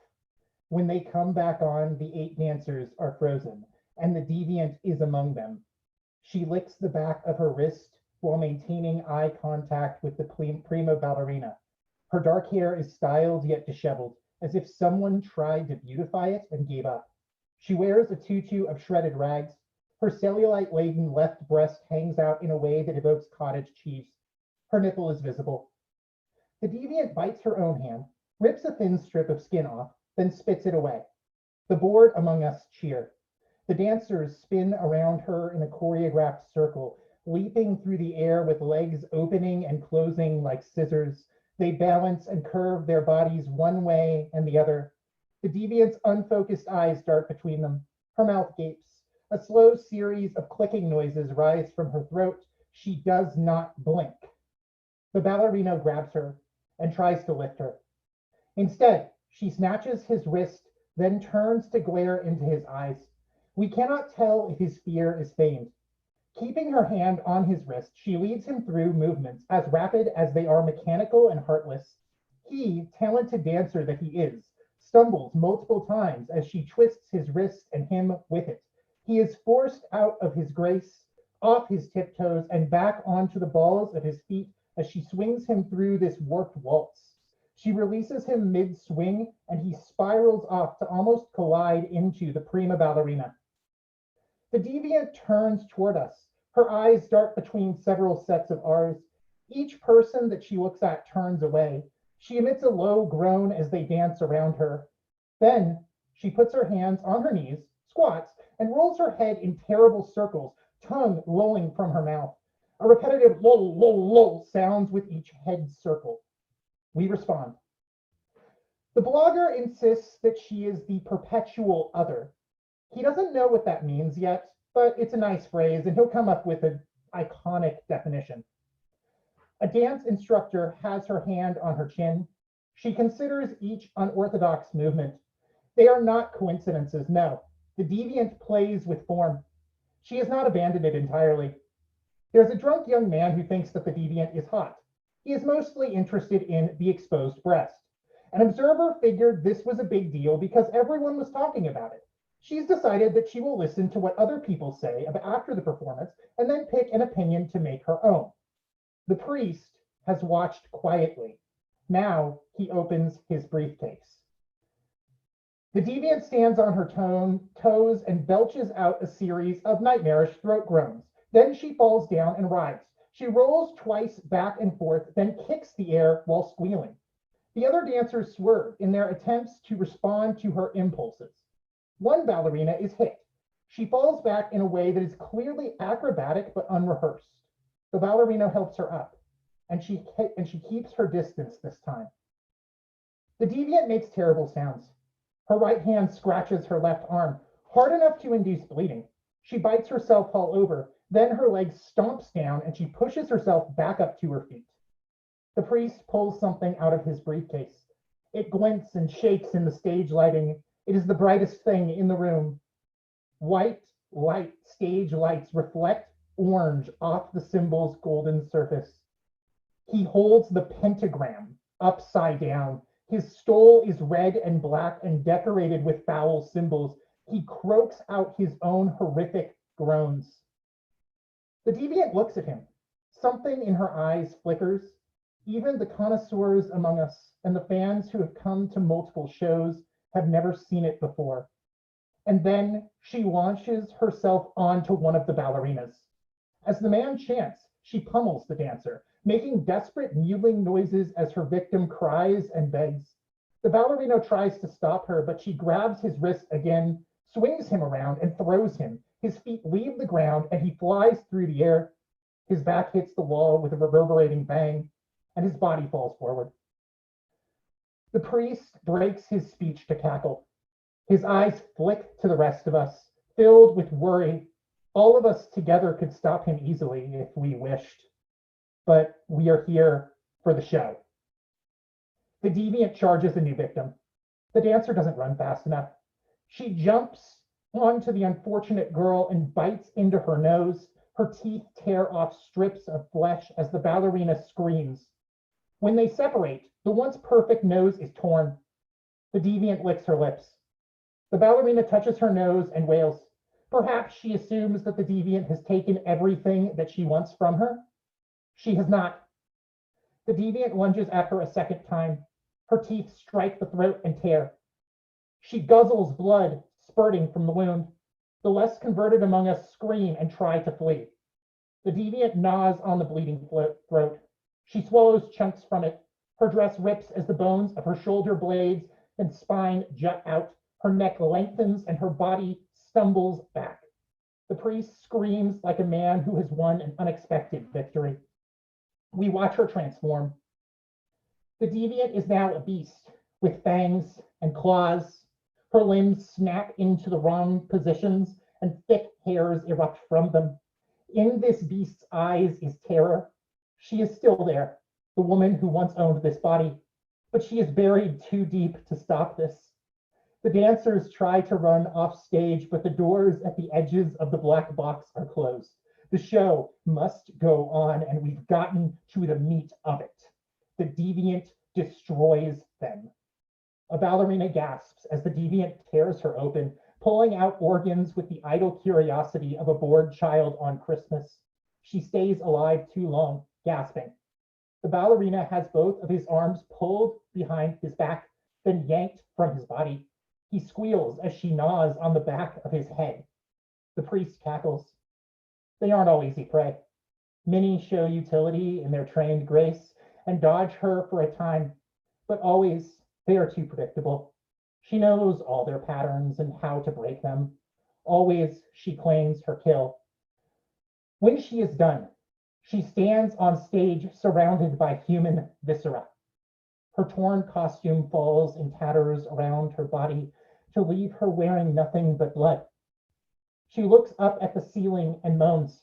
When they come back on, the 8 dancers are frozen, and the deviant is among them. She licks the back of her wrist while maintaining eye contact with the prima ballerina. Her dark hair is styled yet disheveled, as if someone tried to beautify it and gave up. She wears a tutu of shredded rags. Her cellulite-laden left breast hangs out in a way that evokes cottage cheese. Her nipple is visible. The deviant bites her own hand, rips a thin strip of skin off, then spits it away. The bored among us cheer. The dancers spin around her in a choreographed circle, leaping through the air with legs opening and closing like scissors. They balance and curve their bodies one way and the other. The deviant's unfocused eyes dart between them. Her mouth gapes. A slow series of clicking noises rise from her throat. She does not blink. The ballerina grabs her and tries to lift her. Instead, she snatches his wrist, then turns to glare into his eyes. We cannot tell if his fear is feigned. Keeping her hand on his wrist, she leads him through movements as rapid as they are mechanical and heartless. He, talented dancer that he is, stumbles multiple times as she twists his wrist and him with it. He is forced out of his grace, off his tiptoes, and back onto the balls of his feet as she swings him through this warped waltz. She releases him mid-swing, and he spirals off to almost collide into the prima ballerina. The deviant turns toward us. Her eyes dart between several sets of ours. Each person that she looks at turns away. She emits a low groan as they dance around her. Then she puts her hands on her knees, squats, and rolls her head in terrible circles, tongue lolling from her mouth. A repetitive lol, lol, lol sounds with each head circle. We respond. The blogger insists that she is the perpetual other. He doesn't know what that means yet, but it's a nice phrase, and he'll come up with an iconic definition. A dance instructor has her hand on her chin. She considers each unorthodox movement. They are not coincidences, no. The deviant plays with form. She has not abandoned it entirely. There's a drunk young man who thinks that the deviant is hot. He is mostly interested in the exposed breast. An observer figured this was a big deal because everyone was talking about it. She's decided that she will listen to what other people say after the performance and then pick an opinion to make her own. The priest has watched quietly. Now he opens his briefcase. The deviant stands on her toes and belches out a series of nightmarish throat groans. Then she falls down and writhes. She rolls twice back and forth, then kicks the air while squealing. The other dancers swerve in their attempts to respond to her impulses. One ballerina is hit. She falls back in a way that is clearly acrobatic but unrehearsed. The ballerina helps her up, and she keeps her distance this time. The deviant makes terrible sounds. Her right hand scratches her left arm, hard enough to induce bleeding. She bites herself all over, then her leg stomps down and she pushes herself back up to her feet. The priest pulls something out of his briefcase. It glints and shakes in the stage lighting. It is the brightest thing in the room. White light stage lights reflect orange off the symbol's golden surface. He holds the pentagram upside down. His stole is red and black and decorated with foul symbols. He croaks out his own horrific groans. The deviant looks at him. Something in her eyes flickers. Even the connoisseurs among us and the fans who have come to multiple shows have never seen it before. And then she launches herself onto one of the ballerinas. As the man chants, she pummels the dancer, making desperate mewling noises as her victim cries and begs. The ballerina tries to stop her, but she grabs his wrist again, swings him around, and throws him. His feet leave the ground, and he flies through the air. His back hits the wall with a reverberating bang. and his body falls forward. The priest breaks his speech to cackle. His eyes flick to the rest of us, filled with worry. All of us together could stop him easily if we wished, but we are here for the show. The deviant charges a new victim. The dancer doesn't run fast enough. She jumps onto the unfortunate girl and bites into her nose. Her teeth tear off strips of flesh as the ballerina screams. When they separate, the once perfect nose is torn. The deviant licks her lips. The ballerina touches her nose and wails. Perhaps she assumes that the deviant has taken everything that she wants from her. She has not. The deviant lunges at her a second time. Her teeth strike the throat and tear. She guzzles blood spurting from the wound. The less converted among us scream and try to flee. The deviant gnaws on the bleeding throat. She swallows chunks from it. Her dress rips as the bones of her shoulder blades and spine jut out. Her neck lengthens and her body stumbles back. The priest screams like a man who has won an unexpected victory. We watch her transform. The deviant is now a beast with fangs and claws. Her limbs snap into the wrong positions and thick hairs erupt from them. In this beast's eyes is terror. She is still there, the woman who once owned this body, but she is buried too deep to stop this. The dancers try to run off stage, but the doors at the edges of the black box are closed. The show must go on, and we've gotten to the meat of it. The deviant destroys them. A ballerina gasps as the deviant tears her open, pulling out organs with the idle curiosity of a bored child on Christmas. She stays alive too long, gasping. The ballerina has both of his arms pulled behind his back, then yanked from his body. He squeals as she gnaws on the back of his head. The priest cackles. They aren't all easy prey. Many show utility in their trained grace and dodge her for a time, but always they are too predictable. She knows all their patterns and how to break them. Always she claims her kill. When she is done, she stands on stage surrounded by human viscera. Her torn costume falls in tatters around her body to leave her wearing nothing but blood. She looks up at the ceiling and moans.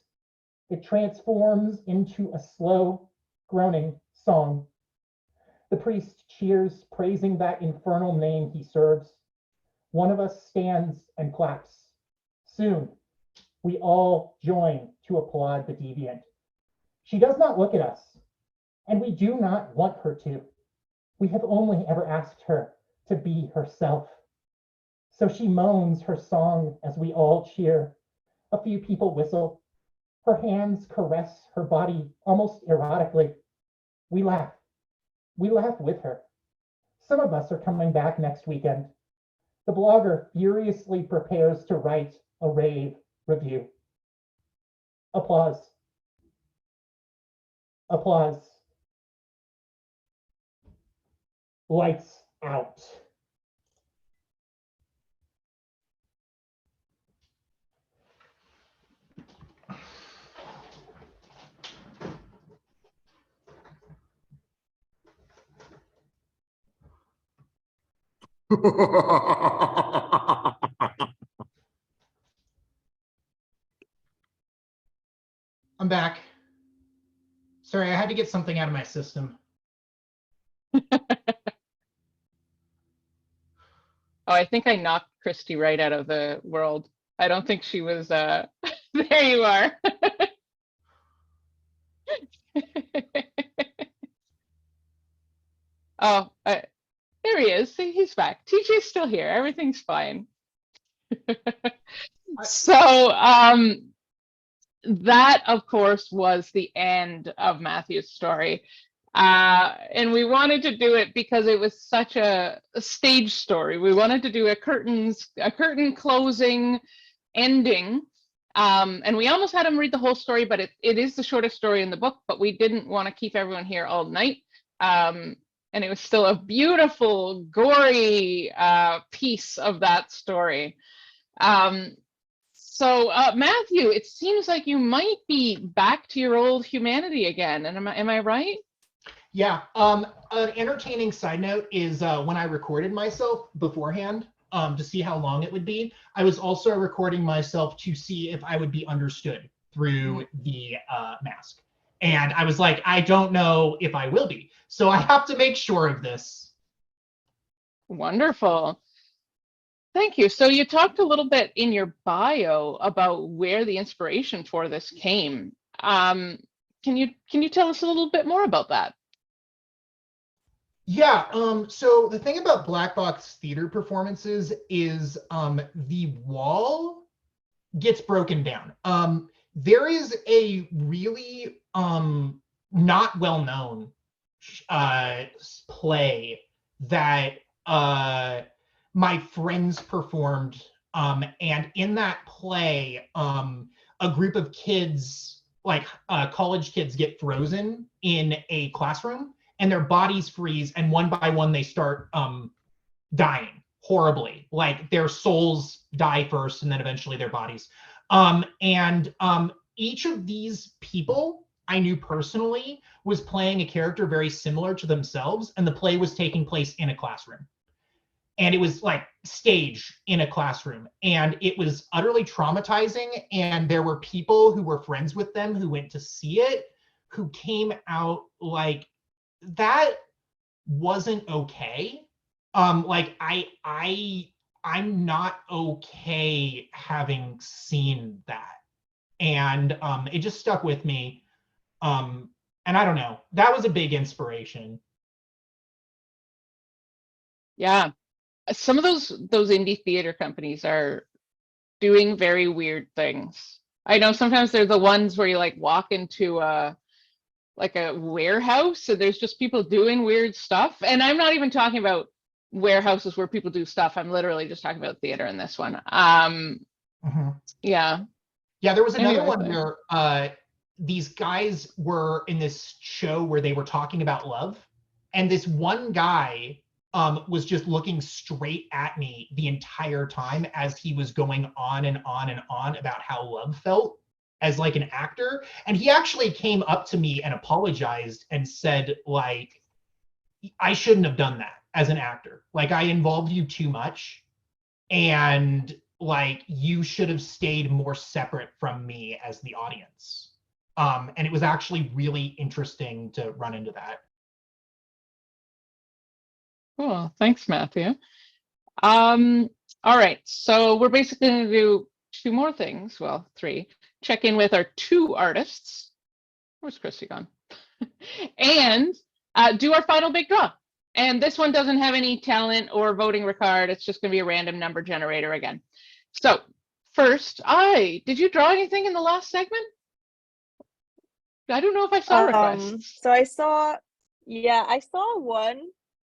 It transforms into a slow, groaning song. The priest cheers, praising that infernal name he serves. One of us stands and claps. Soon, we all join to applaud the deviant. She does not look at us, and we do not want her to. We have only ever asked her to be herself. So she moans her song as we all cheer. A few people whistle. Her hands caress her body almost erotically. We laugh. We laugh with her. Some of us are coming back next weekend. The blogger furiously prepares to write a rave review. Applause. Applause. Lights out. I'm back. Sorry, I had to get something out of my system. Oh, I think I knocked Christy right out of the world. I don't think she was, there you are. Oh, there he is. See, he's back. TJ's still here. Everything's fine. So, that, of course, was the end of Matthew's story. And we wanted to do it because it was such a stage story. We wanted to do a curtain closing ending. And we almost had him read the whole story, but it is the shortest story in the book, but we didn't want to keep everyone here all night. And it was still a beautiful, gory piece of that story. So Matthew, it seems like you might be back to your old humanity again. And am I right? Yeah. An entertaining side note is when I recorded myself beforehand to see how long it would be, I was also recording myself to see if I would be understood through the mask. And I was like, I don't know if I will be. So I have to make sure of this. Wonderful. Thank you. So you talked a little bit in your bio about where the inspiration for this came. Can you tell us a little bit more about that? Yeah, so the thing about black box theater performances is the wall gets broken down. There is a really not well known play that my friends performed, and in that play, a group of kids, like college kids, get frozen in a classroom, and their bodies freeze, and one by one they start dying horribly. Like their souls die first, and then eventually their bodies. And each of these people I knew personally was playing a character very similar to themselves, and the play was taking place in a classroom. And it was like stage in a classroom, and it was utterly traumatizing. And there were people who were friends with them who went to see it, who came out like, that wasn't okay. Like I'm not okay having seen that. And it just stuck with me. And I don't know, that was a big inspiration. Yeah. Some of those indie theater companies are doing very weird things. I know sometimes they're the ones where you like walk into like a warehouse and there's just people doing weird stuff. And I'm not even talking about warehouses where people do stuff. I'm literally just talking about theater in this one. Yeah. Yeah, there was another Anyway, one where these guys were in this show where they were talking about love, and this one guy was just looking straight at me the entire time as he was going on and on and on about how love felt as like an actor. And he actually came up to me and apologized and said, like, I shouldn't have done that as an actor. Like, I involved you too much, and like you should have stayed more separate from me as the audience. And it was actually really interesting to run into that. Cool. Thanks, Matthew. All right. So we're basically going to do two more things. Well, three. Check in with our two artists. Where's Christy gone? And do our final big draw. And this one doesn't have any talent or voting required. It's just going to be a random number generator again. So first, did you draw anything in the last segment? I don't know if I saw requests. So I saw one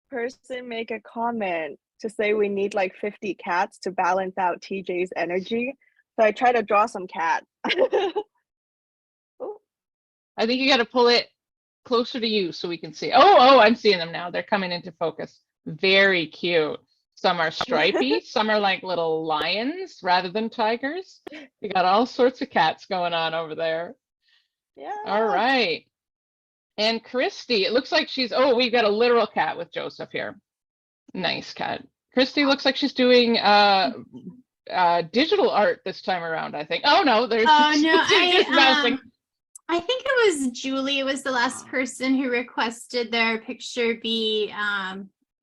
person make a comment to say we need like 50 cats to balance out TJ's energy. So I try to draw some cats. I think you got to pull it closer to you so we can see. Oh, I'm seeing them now. They're coming into focus. Very cute. Some are stripy, some are like little lions rather than tigers. You got all sorts of cats going on over there. Yeah. All right. And Christy, it looks like she's, we've got a literal cat with Joseph here. Nice cat. Christy looks like she's doing digital art this time around, I think. Oh no, there's just mousing. I think it was Julie was the last person who requested their picture be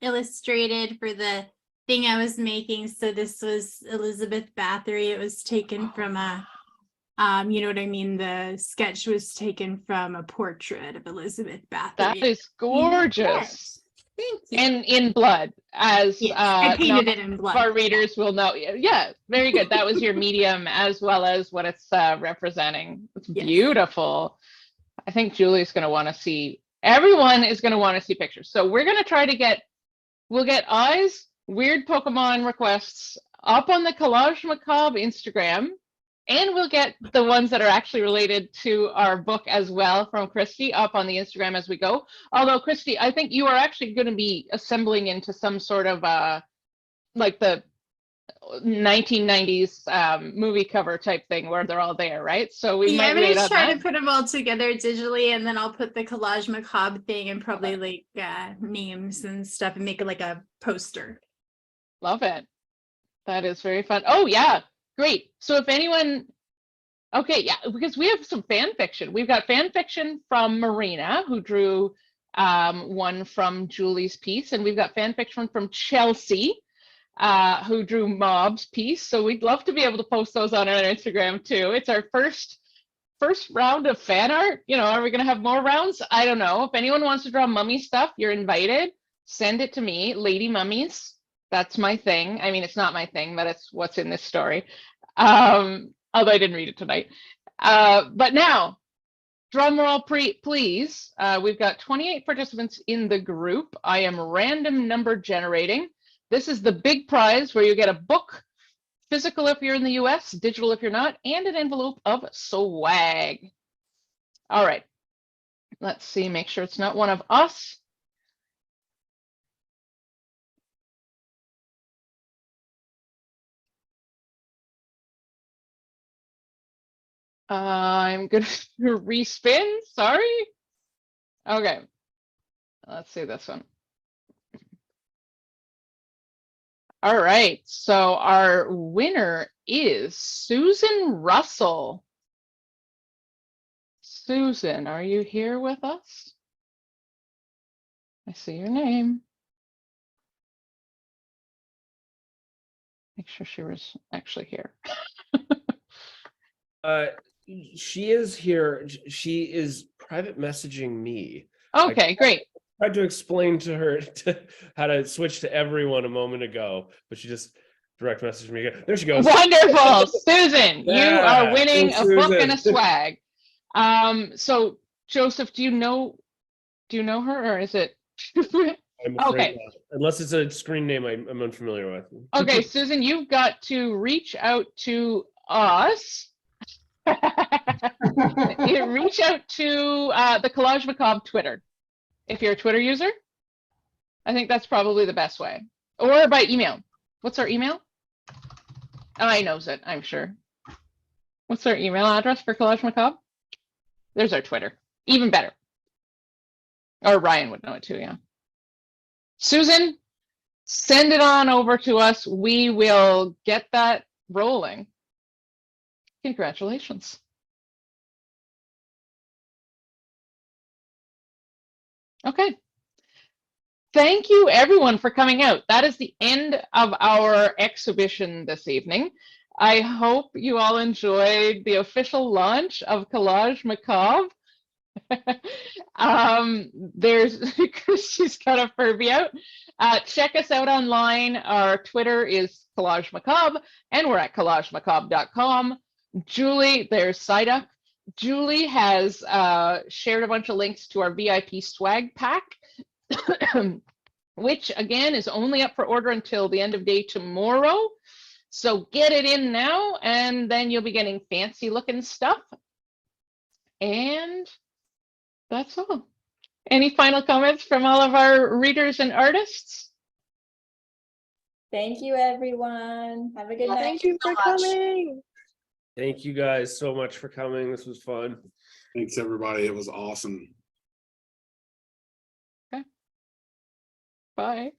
illustrated for the thing I was making. So this was Elizabeth Bathory. It was taken from a you know what I mean? The sketch was taken from a portrait of Elizabeth Bathory. That is gorgeous. Yes. Thank you. And in blood, as I painted it in blood. Our readers will know. Yeah, very good. That was your medium as well as what it's representing. It's beautiful. I think Julie's going to want to see. Everyone is going to want to see pictures. So we're going to try to get. We'll get eyes, weird Pokemon requests up on the Collage Macabre Instagram. And we'll get the ones that are actually related to our book as well from Christy up on the Instagram as we go. Although, Christy, I think you are actually going to be assembling into some sort of like the 1990s movie cover type thing where they're all there, right? So we Yeah, might I'm gonna wait on try that. to put them all together digitally, and then I'll put the Collage Macabre thing and probably like names and stuff, and make it like a poster. Love it. That is very fun. Oh yeah, great. So if anyone, okay, yeah, because we have some fan fiction. We've got fan fiction from Marina, who drew one from Julie's piece, and we've got fan fiction from Chelsea, who drew Mob's piece. So we'd love to be able to post those on our Instagram too. It's our first round of fan art. You know, are we going to have more rounds? I don't know. If anyone wants to draw mummy stuff, you're invited. Send it to me, Lady Mummies. That's my thing. I mean, it's not my thing, but it's what's in this story. Although I didn't read it tonight. But now, drum roll, please. We've got 28 participants in the group. I am random number generating. This is the big prize where you get a book, physical if you're in the US, digital if you're not, and an envelope of swag. All right. Let's see, make sure it's not one of us. I'm gonna respin, sorry. Okay, let's see this one. All right, so our winner is Susan Russell. Susan, are you here with us? I see your name. Make sure she was actually here. She is here. She is private messaging me. Okay, great. I tried to explain to her how to switch to everyone a moment ago, but she just direct messaged me again. There she goes. Wonderful, Susan. You Yeah, are winning thanks, a book and a Susan. swag. So Joseph, do you know her, or is it? I'm afraid Okay. not. Unless it's a screen name I'm unfamiliar with. Okay, Susan, you've got to reach out to us. You reach out to the Collage Macabre Twitter. If you're a Twitter user, I think that's probably the best way. Or by email. What's our email? I knows it, I'm sure. What's our email address for Collage Macabre? There's our Twitter. Even better. Or Ryan would know it too, yeah. Susan, send it on over to us. We will get that rolling. Congratulations. Okay. Thank you everyone for coming out. That is the end of our exhibition this evening. I hope you all enjoyed the official launch of Collage Macabre. There's Christy's got a Furby out. Check us out online. Our Twitter is Collage Macabre, and we're at collagemacabre.com. Julie, there's Psyduck. Julie has shared a bunch of links to our VIP swag pack, which again is only up for order until the end of day tomorrow. So get it in now, and then you'll be getting fancy looking stuff. And that's all. Any final comments from all of our readers and artists? Thank you, everyone. Have a good night. Thank you for coming. Thank you guys so much for coming. This was fun. Thanks, everybody. It was awesome. Okay. Bye.